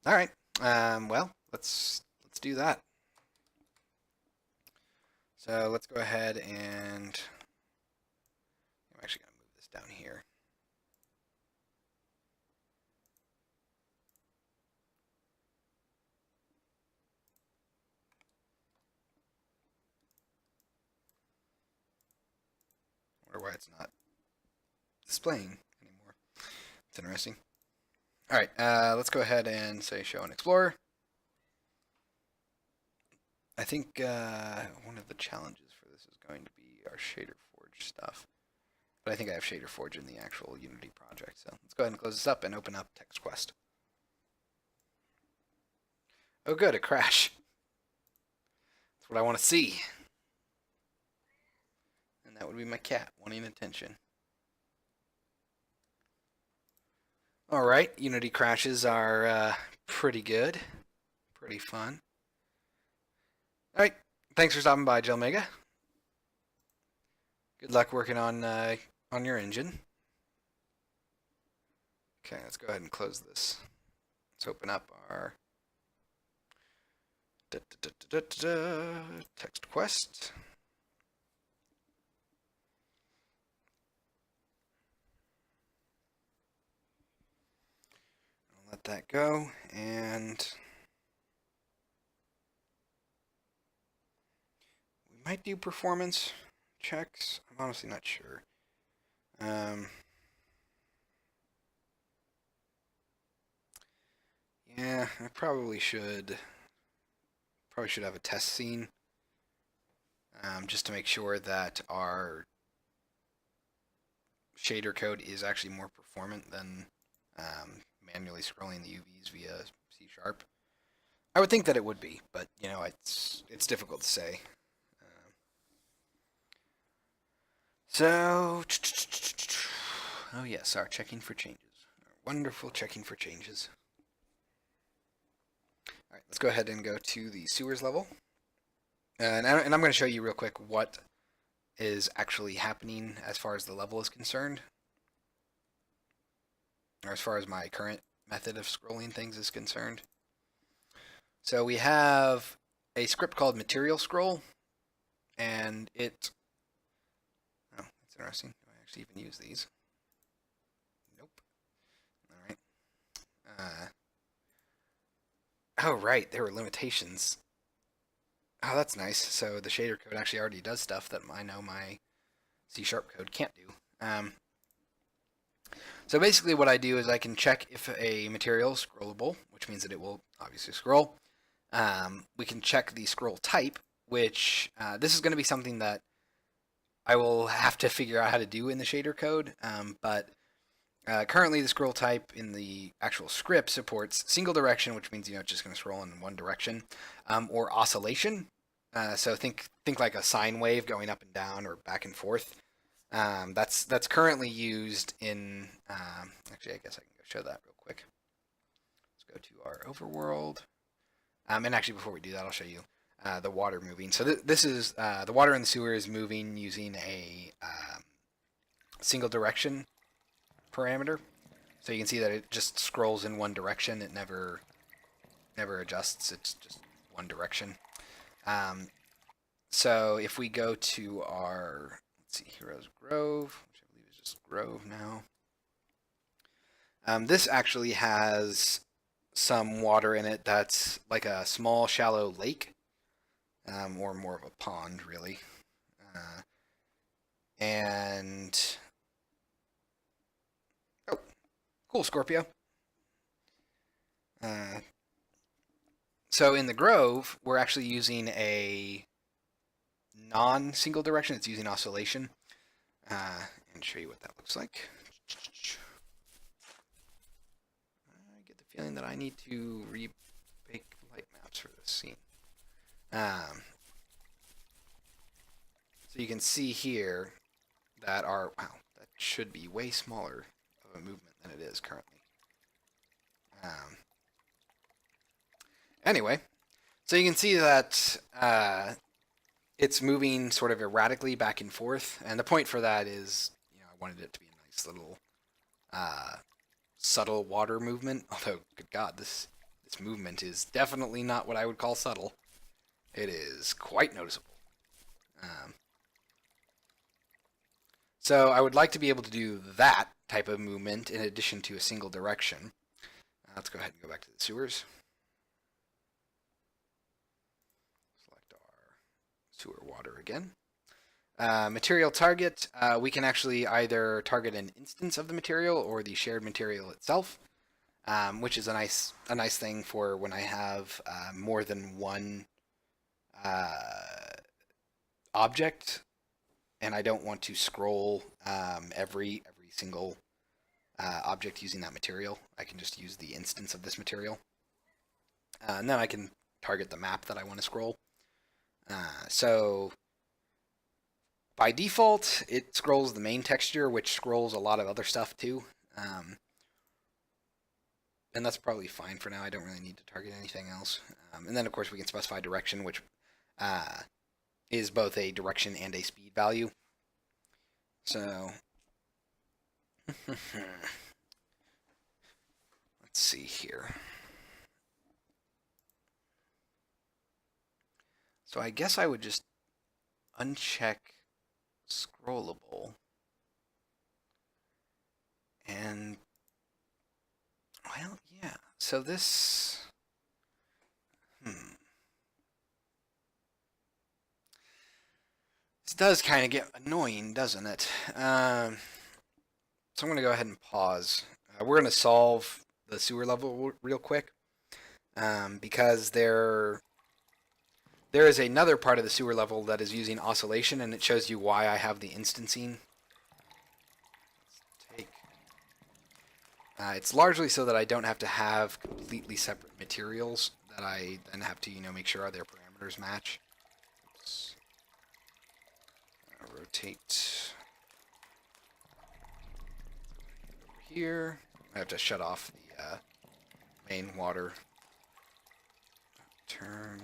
All right. Well, let's do that. So let's go ahead and I'm actually going to move this down here. I wonder why it's not displaying anymore. It's interesting. All right, let's go ahead and say show in Explorer. I think one of the challenges for this is going to be our Shader Forge stuff. But I think I have Shader Forge in the actual Unity project. So let's go ahead and close this up and open up TextQuest. Oh good, a crash. That's what I want to see. And that would be my cat wanting attention. Alright, Unity crashes are pretty good. Pretty fun. Alright, thanks for stopping by, Jelmega. Good luck working on your engine. Okay, let's go ahead and close this. Let's open up our TextQuest. I'll let that go, and we might do performance checks. I'm honestly not sure. I probably should have a test scene, just to make sure that our shader code is actually more performant than manually scrolling the UVs via C#. I would think that it would be, but it's difficult to say. So, oh yes, our checking for changes. Our wonderful checking for changes. All right, let's go ahead and go to the sewers level. And I'm going to show you real quick what is actually happening as far as the level is concerned, or as far as my current method of scrolling things is concerned. So we have a script called material scroll, and oh, that's interesting. Do I actually even use these? Nope. All right. Oh, right, there were limitations. Oh, that's nice. So the shader code actually already does stuff that I know my C# code can't do. So basically what I do is I can check if a material is scrollable, which means that it will obviously scroll. We can check the scroll type, which this is going to be something that I will have to figure out how to do in the shader code, but currently the scroll type in the actual script supports single direction, which means it's just going to scroll in one direction, or oscillation. So think like a sine wave going up and down or back and forth. That's currently used in. Actually, I guess I can go show that real quick. Let's go to our overworld. And actually, before we do that, I'll show you the water moving. So this is the water in the sewer is moving using a single direction parameter. So you can see that it just scrolls in one direction. It never adjusts. It's just one direction. So if we go to our, let's see, Heroes Grove, which I believe is just Grove now. This actually has some water in it that's like a small shallow lake, or more of a pond, really. And oh, cool, Scorpio. So in the Grove, we're actually using a non-single direction. It's using oscillation. And show you what that looks like. I get the feeling that I need to rebake light maps for this scene. So you can see here that that should be way smaller of a movement than it is currently. Anyway, so you can see that it's moving sort of erratically back and forth, and the point for that is, I wanted it to be a nice little subtle water movement. Although, good God, this movement is definitely not what I would call subtle. It is quite noticeable. So I would like to be able to do that type of movement in addition to a single direction. Let's go ahead and go back to the sewers. Select our sewer water again. Material target, we can actually either target an instance of the material or the shared material itself, which is a nice thing for when I have more than one object, and I don't want to scroll every single object using that material. I can just use the instance of this material, and then I can target the map that I want to scroll. So by default, it scrolls the main texture, which scrolls a lot of other stuff too. And that's probably fine for now. I don't really need to target anything else. And then, of course, we can specify direction, which is both a direction and a speed value. So let's see here. So I guess I would just uncheck scrollable, and well, yeah, so this this does kind of get annoying, doesn't it? So I'm going to go ahead and pause. We're going to solve the sewer level real quick, because there is another part of the sewer level that is using oscillation, and it shows you why I have the instancing. Let's take. It's largely so that I don't have to have completely separate materials that I then have to, make sure their parameters match. Oops. Rotate over here. I have to shut off the main water. Turn.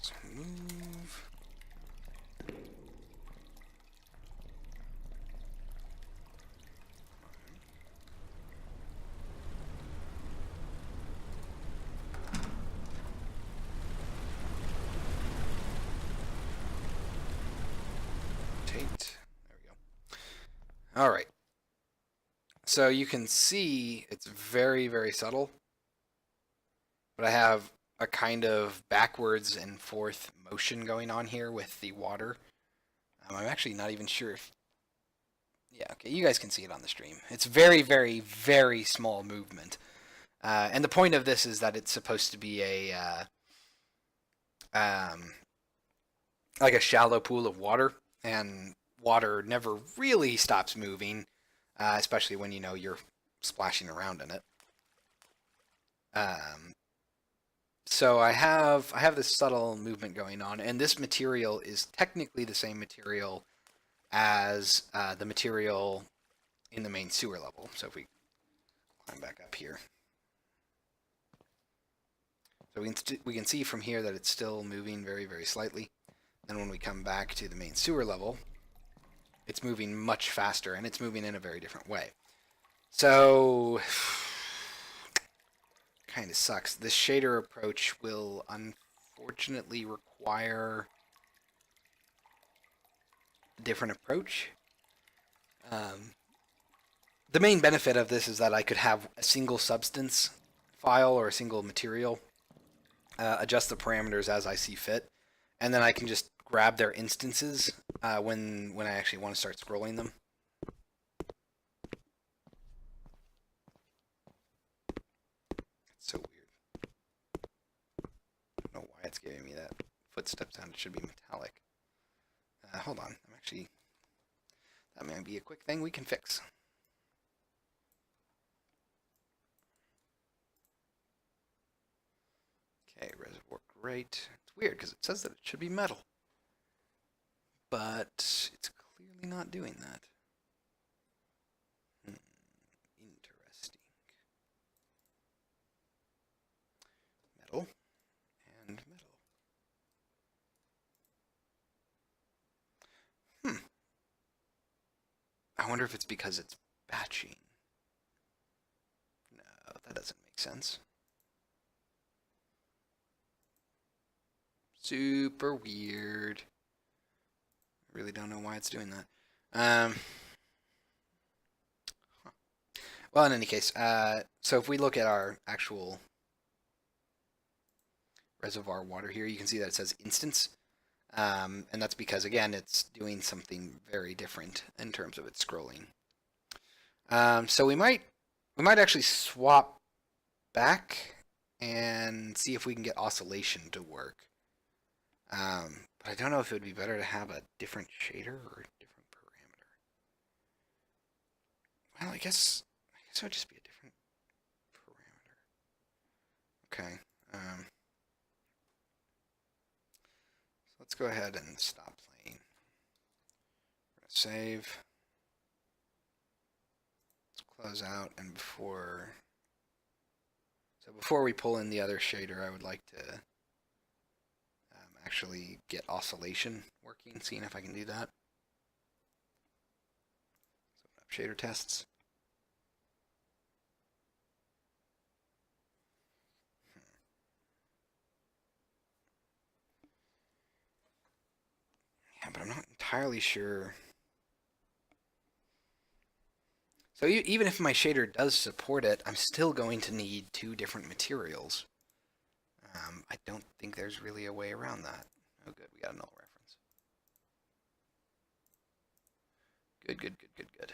So move. Rotate. There we go. All right. So you can see it's very, very subtle, but I have a kind of backwards and forth motion going on here with the water. I'm actually not even sure if... Yeah, okay, you guys can see it on the stream. It's very, very, very small movement. And the point of this is that it's supposed to be like a shallow pool of water, and water never really stops moving, especially when you're splashing around in it. So I have this subtle movement going on, and this material is technically the same material as the material in the main sewer level. So if we climb back up here, so we can see from here that it's still moving very, very slightly. Then when we come back to the main sewer level, it's moving much faster, and it's moving in a very different way. So kind of sucks. This shader approach will unfortunately require a different approach. The main benefit of this is that I could have a single substance file or a single material, adjust the parameters as I see fit, and then I can just grab their instances when I actually want to start scrolling them. It's so weird. I don't know why it's giving me that footstep sound. It should be metallic. Hold on. That might be a quick thing we can fix. Okay, reservoir great. It's weird because it says that it should be metal, but it's clearly not doing that. Interesting. Metal and metal. I wonder if it's because it's batching. No, that doesn't make sense. Super weird. I really don't know why it's doing that. Well, in any case, so if we look at our actual reservoir water here, you can see that it says instance. And that's because, again, it's doing something very different in terms of its scrolling. So we might actually swap back and see if we can get oscillation to work. But I don't know if it would be better to have a different shader or a different parameter. Well, I guess it would just be a different parameter. Okay. So let's go ahead and stop playing. We're gonna save. Let's close out, and before we pull in the other shader, I would like to actually get oscillation working, seeing if I can do that. So shader tests. Yeah, but I'm not entirely sure. So even if my shader does support it, I'm still going to need two different materials. I don't think there's really a way around that. Oh good, we got a null reference. Good, good, good, good, good.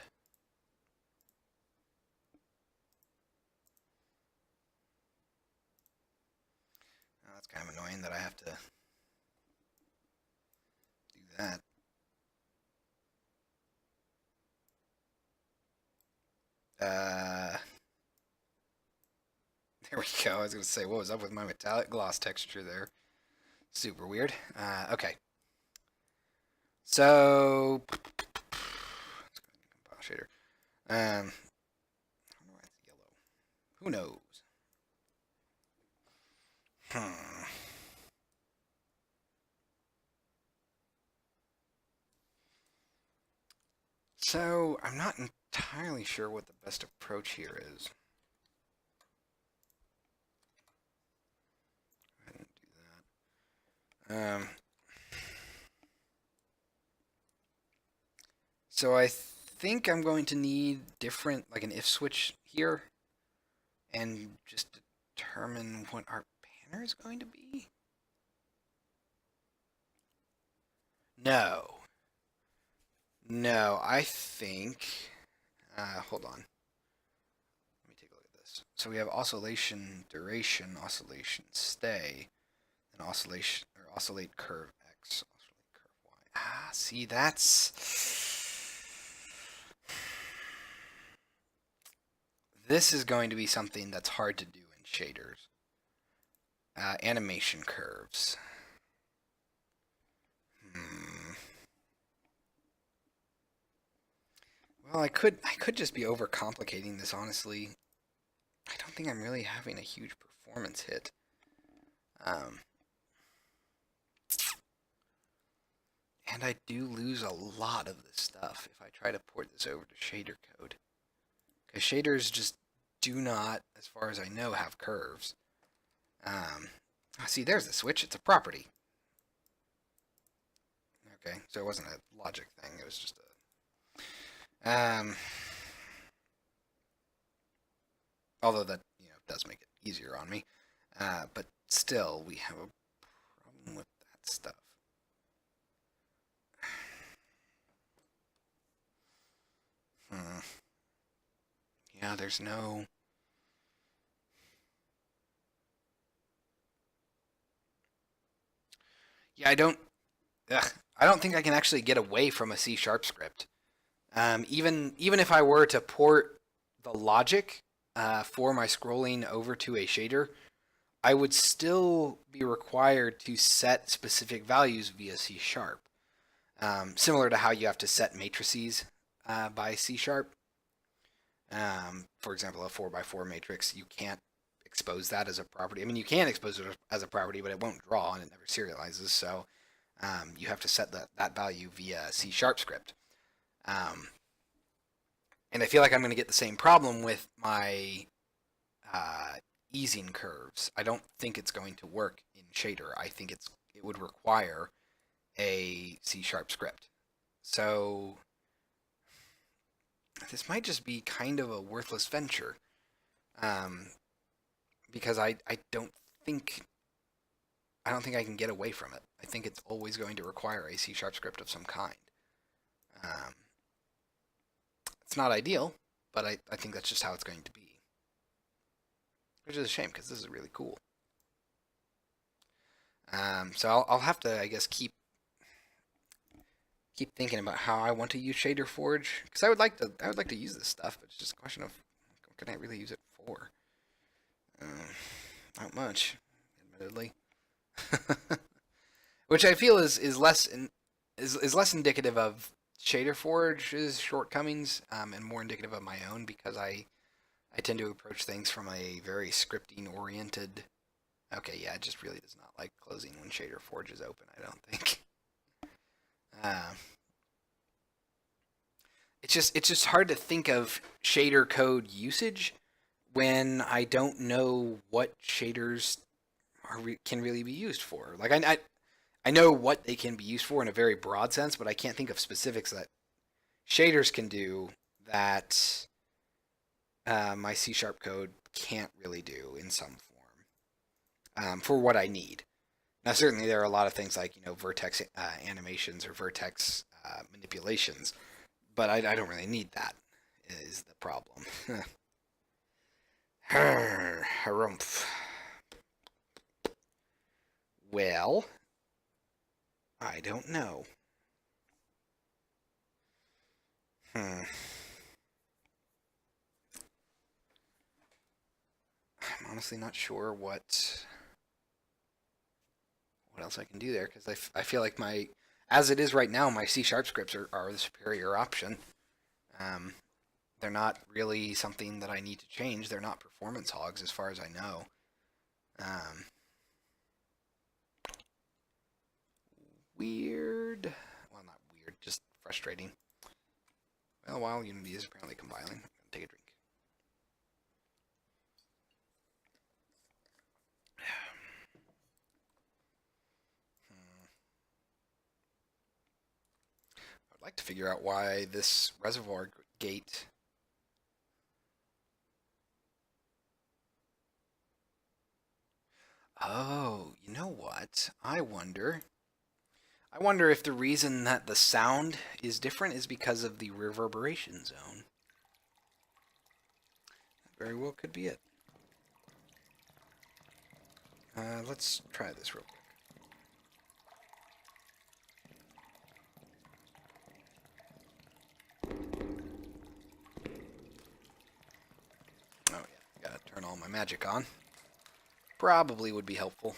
Oh, that's kind of annoying that I have to do that. There we go. I was going to say, what was up with my metallic gloss texture there? Super weird. Okay. So, let's go ahead and compile shader. I don't know why it's yellow. Who knows? So, I'm not entirely sure what the best approach here is. I didn't do that. So I think I'm going to need different, like an if switch here, and just determine what our banner is going to be. No. No, I think, hold on. Let me take a look at this. So we have oscillation duration, oscillation stay, and oscillation, or oscillate curve X, oscillate curve Y. Ah, see, that's... This is going to be something that's hard to do in shaders. Animation curves. Well, I could just be overcomplicating this, honestly. I don't think I'm really having a huge performance hit. And I do lose a lot of this stuff if I try to port this over to shader code. Because shaders just do not, as far as I know, have curves. See, there's the switch. It's a property. Okay, so it wasn't a logic thing. It was just a... although that, does make it easier on me. But still, we have a problem with that stuff. Yeah, there's no... Yeah, I don't think I can actually get away from a C# script. Even if I were to port the logic for my scrolling over to a shader, I would still be required to set specific values via C#. Similar to how you have to set matrices by C#. For example, a 4x4 matrix, you can't expose that as a property. I mean, you can expose it as a property, but it won't draw and it never serializes. So you have to set that value via C# script. And I feel like I'm going to get the same problem with my easing curves. I don't think it's going to work in shader. I think it would require a C# script. So this might just be kind of a worthless venture, because I don't think I can get away from it. I think it's always going to require a C# script of some kind. It's not ideal, but I think that's just how it's going to be. Which is a shame, because this is really cool. So I'll have to, I guess, keep thinking about how I want to use Shader Forge, because I would like to use this stuff, but it's just a question of what can I really use it for? Not much, admittedly. Which I feel is less indicative of Shader Forge's shortcomings, and more indicative of my own, because I tend to approach things from a very scripting oriented. Okay, yeah, it just really does not like closing when Shader Forge is open, I don't think. It's just hard to think of shader code usage when I don't know what shaders can really be used for. Like I know what they can be used for in a very broad sense, but I can't think of specifics that shaders can do that my C# code can't really do in some form for what I need. Now, certainly there are a lot of things like vertex animations or vertex manipulations, but I don't really need that, is the problem. Harumph. Well, I don't know. I'm honestly not sure what else I can do there, because I feel like as it is right now, my C# scripts are the superior option. They're not really something that I need to change. They're not performance hogs as far as I know. Weird. Well, not weird, just frustrating. Well, while Unity is apparently compiling, I'm going to take a drink. I'd like to figure out why this reservoir gate... Oh, you know what? I wonder if the reason that the sound is different is because of the reverberation zone. That very well could be it. Let's try this real quick. Oh yeah, gotta turn all my magic on. Probably would be helpful.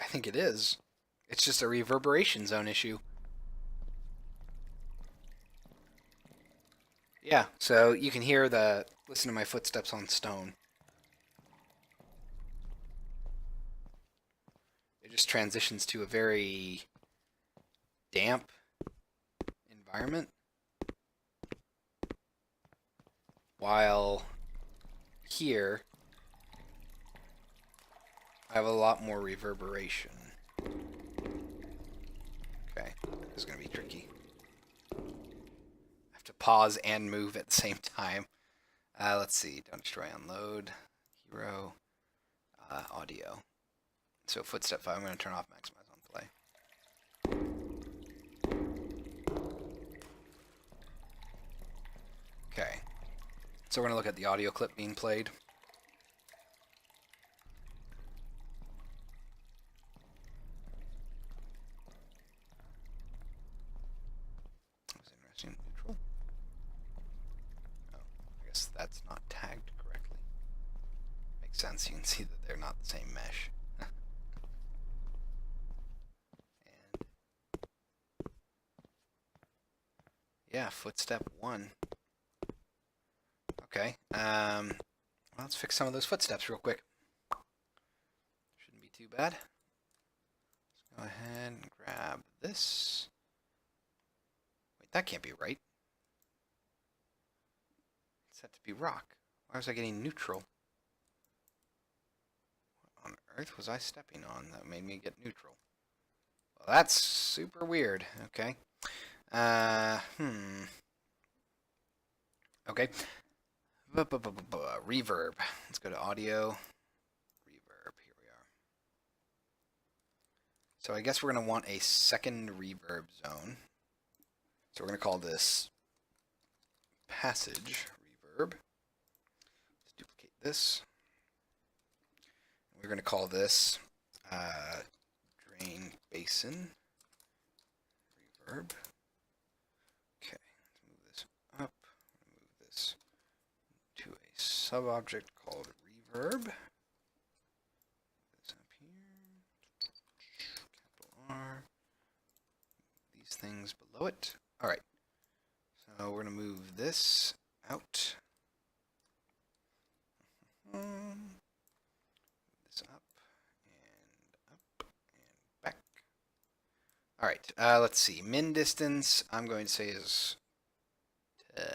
I think it is. It's just a reverberation zone issue. Yeah, so you can hear listen to my footsteps on stone. It just transitions to a very damp environment. While here, I have a lot more reverberation. Okay, this is going to be tricky. I have to pause and move at the same time. Let's see. Don't destroy, unload. Hero. Audio. So footstep 5, I'm going to turn off maximize on play. Okay. So we're going to look at the audio clip being played. That's interesting. Neutral. Oh, I guess that's not tagged correctly. Makes sense. You can see that they're not the same mesh. And yeah, footstep 1. Okay. Well, let's fix some of those footsteps real quick. Shouldn't be too bad. Let's go ahead and grab this. Wait, that can't be right. It's set to be rock. Why was I getting neutral? What on earth was I stepping on that made me get neutral? Well, that's super weird. Okay. Okay. Reverb. Let's go to audio. Reverb. Here we are. So I guess we're going to want a second reverb zone. So we're going to call this passage reverb. Let's duplicate this. We're going to call this drain basin reverb. Okay, let's move this up. Move this to a subobject called reverb. This up here. Capital R. These things below it. All right. So we're going to move this out. All right, let's see. Min distance, I'm going to say is 20.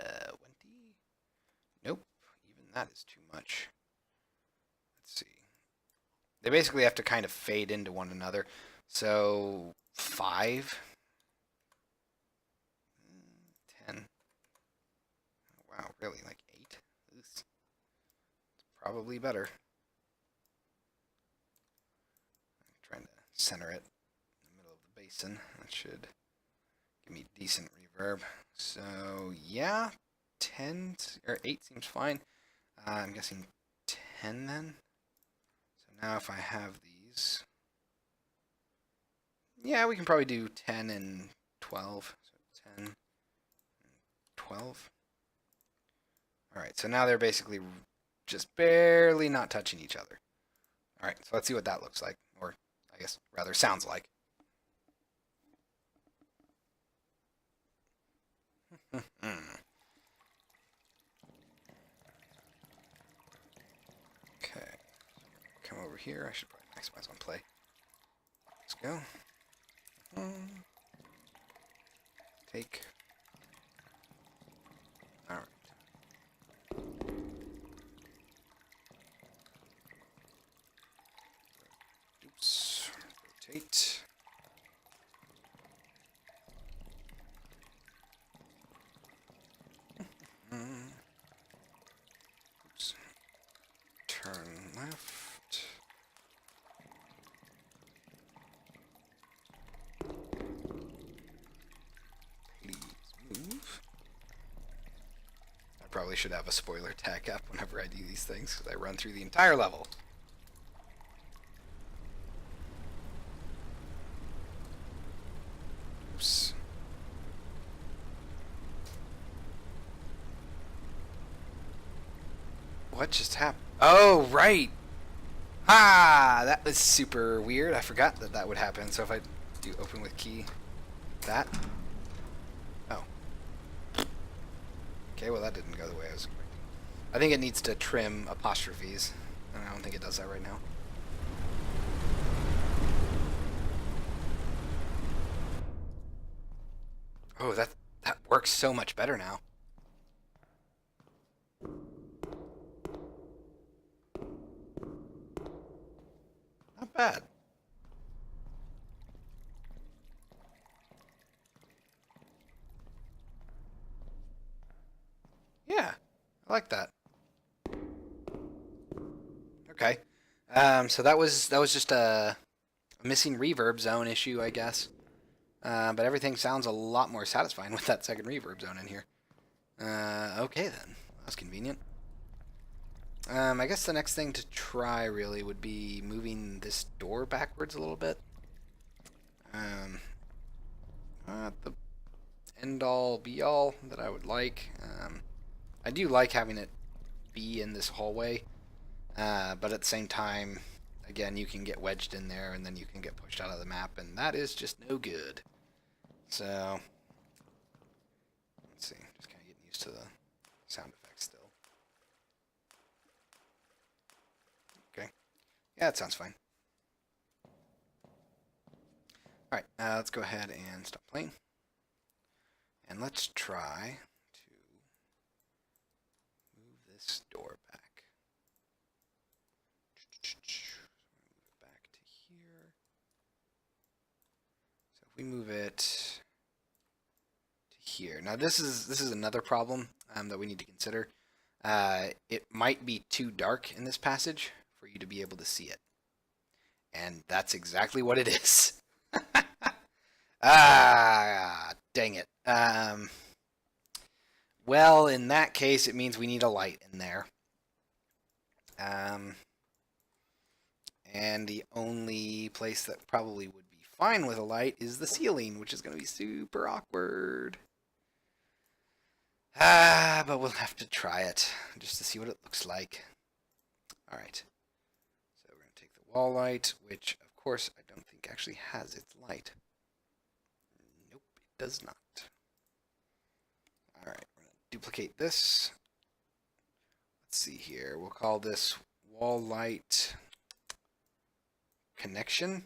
Nope, even that is too much. Let's see. They basically have to kind of fade into one another. So 5, 10. Wow, really? Like 8? It's probably better. I'm trying to center it in the middle of the basin. That should give me decent reverb. So yeah, 10 or 8 seems fine. I'm guessing 10 then. So now if I have these, yeah, we can probably do 10 and 12. So 10 and 12. All right, so now they're basically just barely not touching each other. All right, so let's see what that looks like, or I guess rather sounds like. Okay, come over here. I should probably maximize on play. Let's go. Take. All right. Oops. Rotate. Oops. Turn left. Please move. I probably should have a spoiler tag up whenever I do these things because I run through the entire level. Oops. What just happened? Oh, right. Ah, that was super weird. I forgot that that would happen. So if I do open with key, that. Oh. Okay, well that didn't go the way I was expecting. I think it needs to trim apostrophes, and I don't think it does that right now. Oh, that works so much better now. Not bad. Yeah, I like that. Okay. So that was just a missing reverb zone issue, I guess. But everything sounds a lot more satisfying with that second reverb zone in here. Okay then. That's convenient. I guess the next thing to try really would be moving this door backwards a little bit. Not the end all be all that I would like. I do like having it be in this hallway, but at the same time, again, you can get wedged in there and then you can get pushed out of the map, and that is just no good. So, let's see. Just kind of getting used to the sound effects still. Okay. Yeah, that sounds fine. Alright, let's go ahead and stop playing. And let's try to move this door back. Move it back to here. So if we move it to here. Now this is another problem that we need to consider. It might be too dark in this passage for you to be able to see it. And that's exactly what it is. Ah, dang it. Well, in that case, it means we need a light in there. And the only place that probably would be fine with a light is the ceiling, which is going to be super awkward. But we'll have to try it just to see what it looks like. All right. So we're going to take the wall light, which, of course, I don't think actually has its light. Nope, it does not. All right, we're going to duplicate this. Let's see here. We'll call this wall light connection.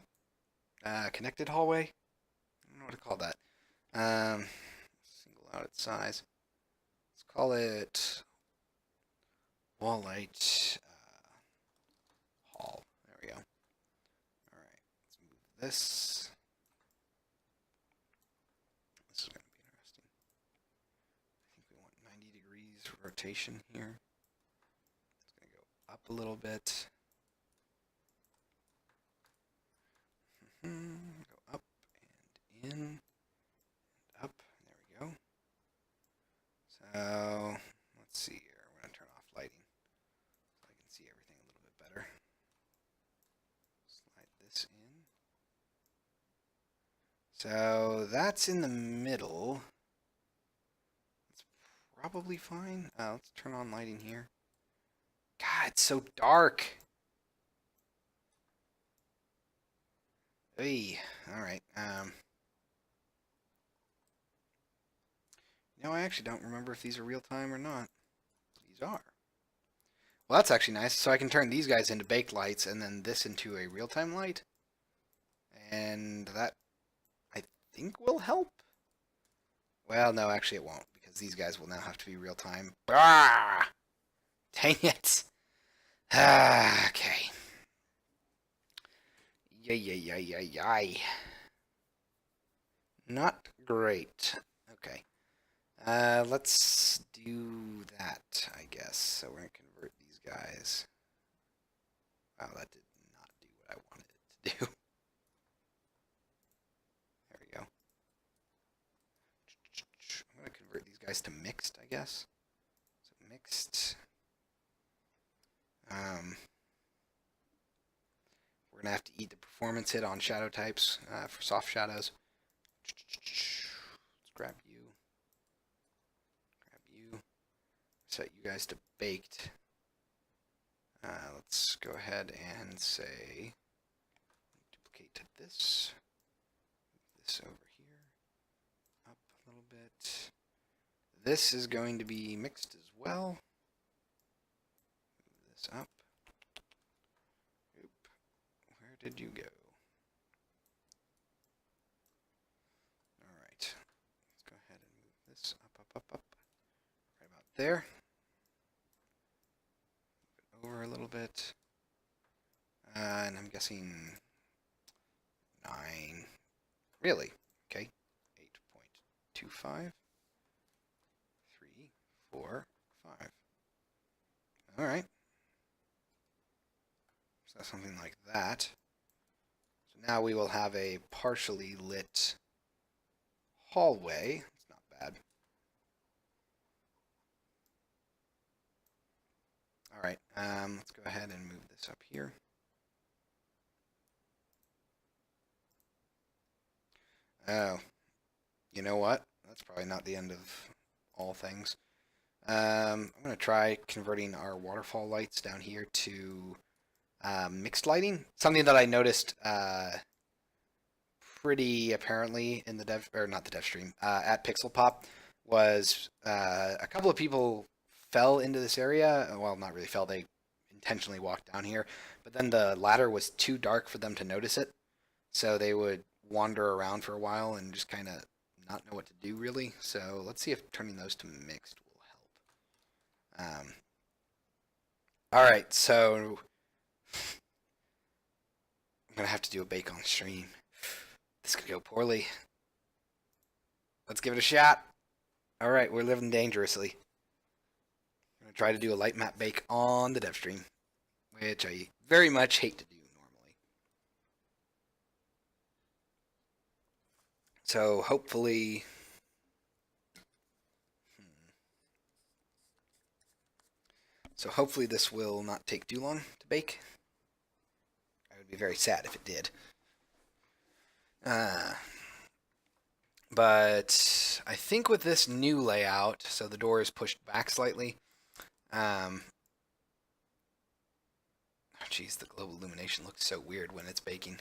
Connected hallway. don't know what to call that. Single out its size. Let's call it wall light hall. There we go. All right, let's move this. This is going to be interesting. I think we want 90 degrees rotation here. It's going to go up a little bit. Go up and in, and up. There we go. So let's see here. We're going to turn off lighting so I can see everything a little bit better. Slide this in. So that's in the middle. That's probably fine. Let's turn on lighting here. God, it's so dark. Hey, all right. No, I actually don't remember if these are real time or not. These are. Well, that's actually nice. So I can turn these guys into baked lights and then this into a real time light. And that, I think, will help. Well, no, actually it won't, because these guys will now have to be real time. Ah! Dang it. Okay. Yay. Not great. Okay. Let's do that, I guess. So we're going to convert these guys. Wow, that did not do what I wanted it to do. There we go. I'm going to convert these guys to mixed, I guess. So mixed. We're going to have to eat the performance hit on shadow types for soft shadows. Let's grab you. Set you guys to baked. Let's go ahead and say duplicate to this. Move this over here. Up a little bit. This is going to be mixed as well. Move this up. Oop. Where did you go? Alright. Let's go ahead and move this up. Right about there. Move it over a little bit. And I'm guessing 9. Really? Okay. 8.25. 3, 4, 5. Alright. So something like that. So now we will have a partially lit hallway. It's not bad. Alright, let's go ahead and move this up here. Oh, you know what? That's probably not the end of all things. I'm going to try converting our waterfall lights down here to mixed lighting. Something that I noticed pretty apparently in the not the Devstream, at Pixel Pop was a couple of people fell into this area. Well, not really fell. They intentionally walked down here, but then the ladder was too dark for them to notice it. So they would wander around for a while and just kind of not know what to do really. So let's see if turning those to mixed will help. All right, so I'm gonna have to do a bake on stream. This could go poorly. Let's give it a shot. All right, we're living dangerously. I'm gonna try to do a light map bake on the Devstream, which I very much hate to do normally. So hopefully, this will not take too long to bake. I would be very sad if it did. But I think with this new layout, so the door is pushed back slightly. Oh geez, the global illumination looks so weird when it's baking.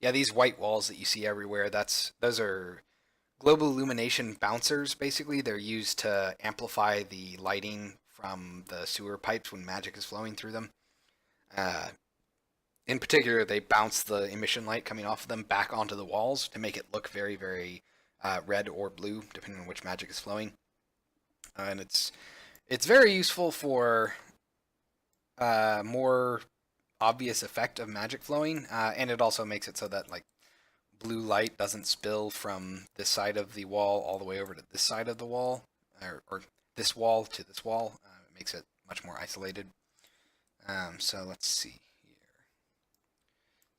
Yeah, these white walls that you see everywhere, those are global illumination bouncers, basically. They're used to amplify the lighting from the sewer pipes when magic is flowing through them. in particular, they bounce the emission light coming off of them back onto the walls to make it look very, very red or blue, depending on which magic is flowing. And it's very useful for more obvious effect of magic flowing, and it also makes it so that like blue light doesn't spill from this side of the wall all the way over to this side of the wall, or this wall to this wall. It makes it much more isolated. So let's see here.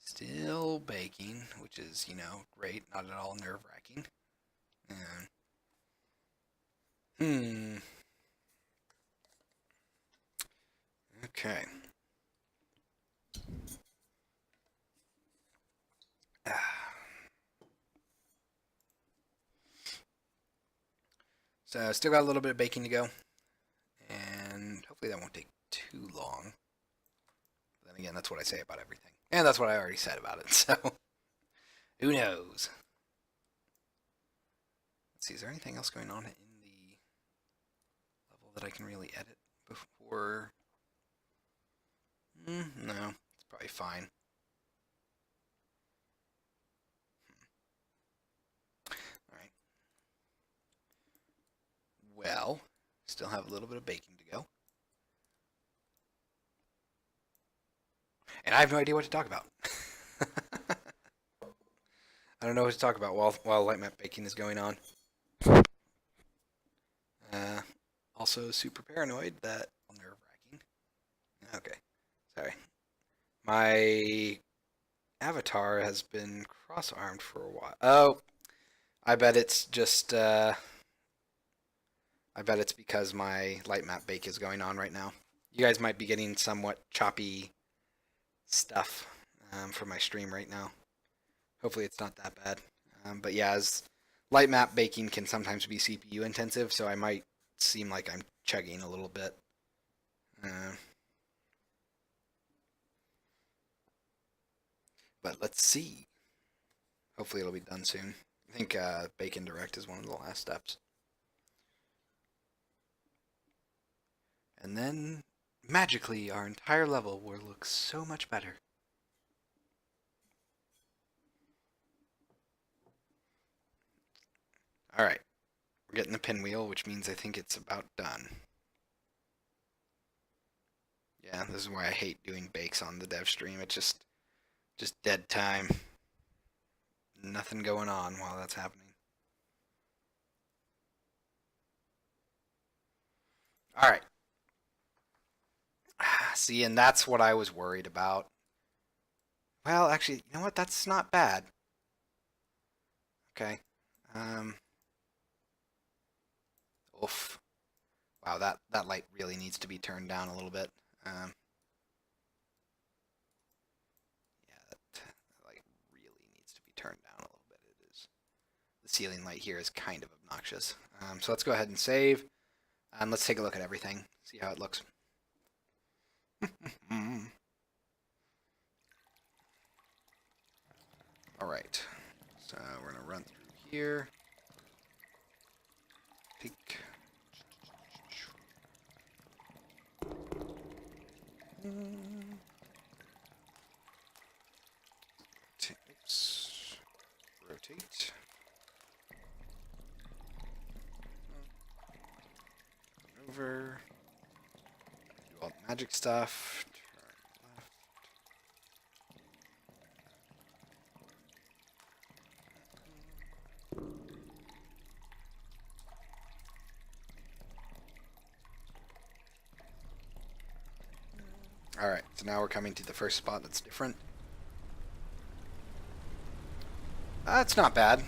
Still baking, which is, great, not at all nerve-wracking. Okay. So still got a little bit of baking to go, and hopefully that won't take too long. Then again, that's what I say about everything, and that's what I already said about it. So who knows? Let's see. Is there anything else going on in the level that I can really edit before? No, it's probably fine. Alright. Well, still have a little bit of baking to go. And I have no idea what to talk about. I don't know what to talk about while light map baking is going on. Also super paranoid that nerve-wracking. Okay. Sorry. My avatar has been cross-armed for a while. Oh, I bet it's just, I bet it's because my light map bake is going on right now. You guys might be getting somewhat choppy stuff for my stream right now. Hopefully it's not that bad. But yeah, as light map baking can sometimes be CPU intensive, so I might seem like I'm chugging a little bit. But let's see. Hopefully it'll be done soon. I think Bacon Direct is one of the last steps. And then, magically, our entire level will look so much better. Alright. We're getting the pinwheel, which means I think it's about done. Yeah, this is why I hate doing bakes on the Devstream. It's just dead time. Nothing going on while that's happening. Alright. See, and that's what I was worried about. Well, actually, you know what? That's not bad. Okay. Oof. Wow, that light really needs to be turned down a little bit. Yeah, that light really needs to be turned down a little bit. It is. The ceiling light here is kind of obnoxious. So let's go ahead and save. And let's take a look at everything. See how it looks. Alright. So we're going to run through here. Peek. Oops. Rotate. Over. Do all the magic stuff. Turn left. Alright, so now we're coming to the first spot that's different. That's not bad.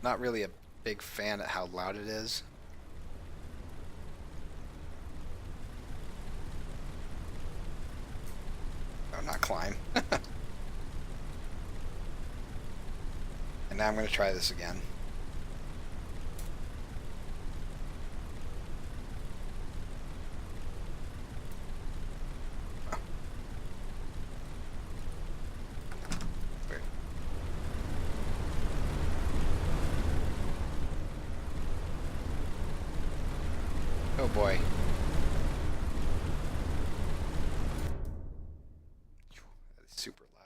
Not really a big fan at how loud it is. Oh, not climb. And now I'm going to try this again. boy. That is super loud.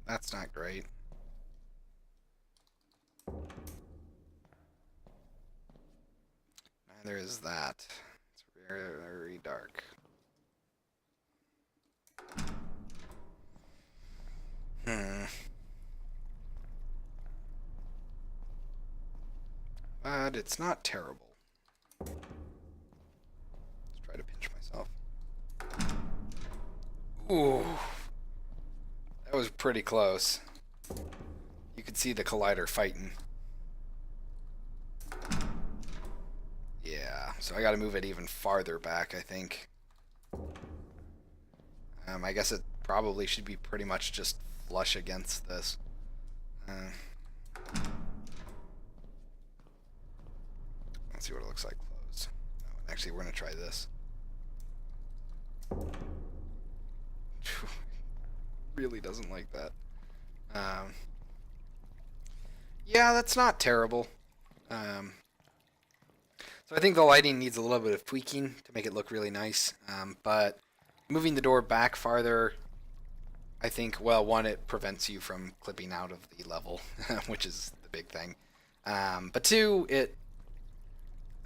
That's not great. Neither is that. It's very, very dark. But it's not terrible. Let's try to pinch myself. Ooh. That was pretty close. You could see the collider fighting. Yeah, so I gotta move it even farther back, I think. I guess it probably should be pretty much just flush against this. Let's see what it looks like close. Oh, actually, we're gonna try this. Really doesn't like that. Yeah, that's not terrible. So I think the lighting needs a little bit of tweaking to make it look really nice. But moving the door back farther, I think, well, one, it prevents you from clipping out of the level, which is the big thing. But two, it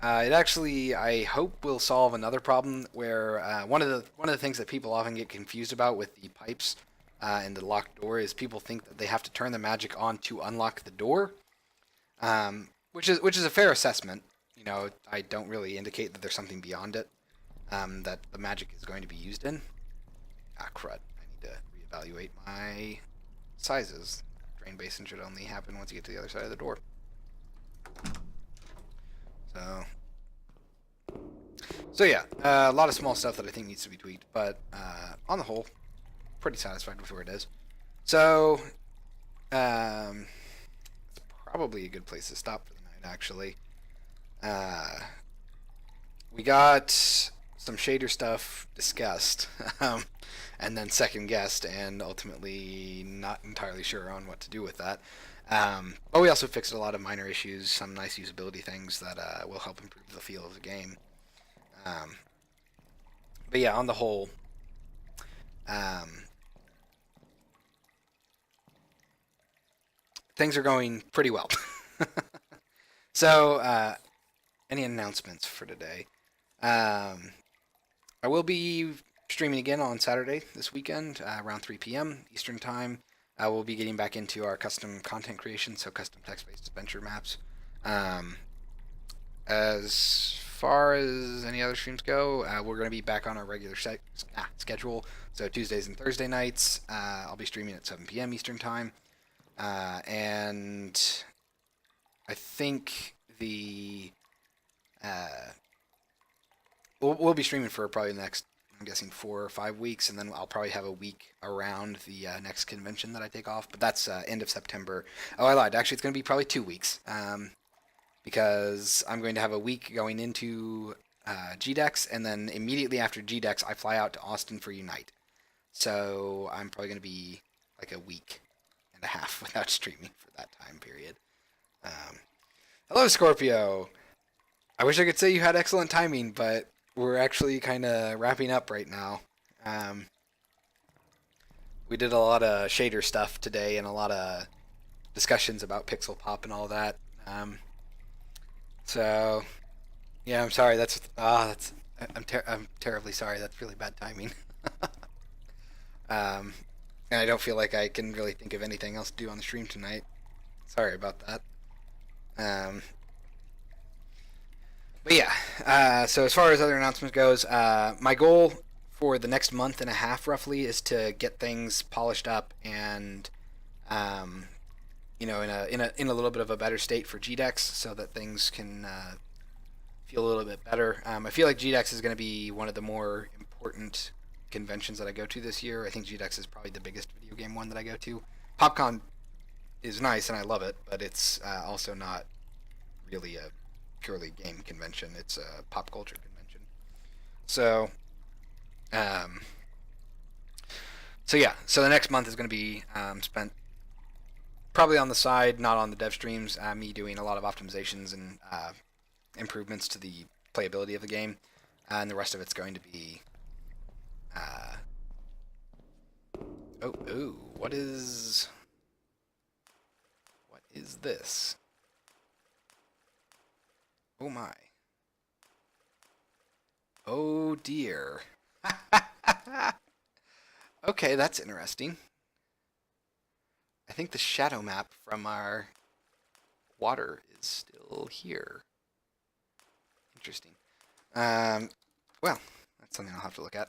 actually, I hope, will solve another problem where one of the things that people often get confused about with the pipes and the locked door is people think that they have to turn the magic on to unlock the door, which is a fair assessment. You know, I don't really indicate that there's something beyond it that the magic is going to be used in. Ah, crud. I need to reevaluate my sizes. Drain basin should only happen once you get to the other side of the door. So yeah, a lot of small stuff that I think needs to be tweaked, but on the whole, pretty satisfied with where it is. So, it's probably a good place to stop for the night, actually. We got some shader stuff discussed, and then second guessed, and ultimately not entirely sure on what to do with that. But we also fixed a lot of minor issues, some nice usability things that will help improve the feel of the game. But yeah, on the whole, things are going pretty well. So, any announcements for today? I will be streaming again on Saturday this weekend around 3 p.m. Eastern Time. We'll be getting back into our custom content creation, so custom text-based adventure maps. As far as any other streams go, we're going to be back on our regular schedule. So Tuesdays and Thursday nights, I'll be streaming at 7 p.m. Eastern Time. And I think we'll be streaming for probably the next, I'm guessing, 4 or 5 weeks, and then I'll probably have a week around the next convention that I take off. But that's end of September. Oh, I lied. Actually, it's going to be probably 2 weeks. Because I'm going to have a week going into GDEX, and then immediately after GDEX, I fly out to Austin for Unite. So I'm probably going to be like a week and a half without streaming for that time period. Hello, Scorpio! I wish I could say you had excellent timing, but we're actually kind of wrapping up right now. We did a lot of shader stuff today and a lot of discussions about pixel pop and all that. So, yeah, I'm sorry. I'm terribly sorry. That's really bad timing. And I don't feel like I can really think of anything else to do on the stream tonight. Sorry about that. But yeah, so as far as other announcements goes, my goal for the next month and a half roughly is to get things polished up and in a little bit of a better state for GDEX, so that things can feel a little bit better. I feel like GDEX is going to be one of the more important conventions that I go to this year. I think GDEX is probably the biggest video game one that I go to. PopCon is nice and I love it, but it's also not really a purely game convention. It's a pop culture convention. So So yeah, so the next month is going to be spent probably on the side, not on the dev streams. Me doing a lot of optimizations and improvements to the playability of the game, and the rest of it's going to be. Uh, oh, what is this? Oh my. Oh dear. Okay, that's interesting. I think the shadow map from our water is still here. Interesting. Well, that's something I'll have to look at.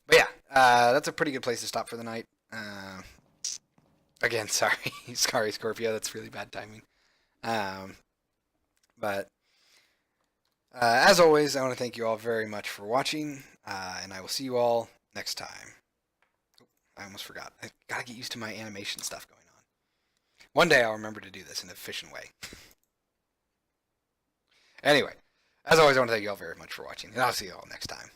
But yeah, that's a pretty good place to stop for the night. Again, sorry, sorry, Scorpio. That's really bad timing. Um, but as always, I want to thank you all very much for watching, and I will see you all next time. I almost forgot. I gotta get used to my animation stuff going on. One day I'll remember to do this in an efficient way. Anyway, as always, I want to thank you all very much for watching, and I'll see you all next time.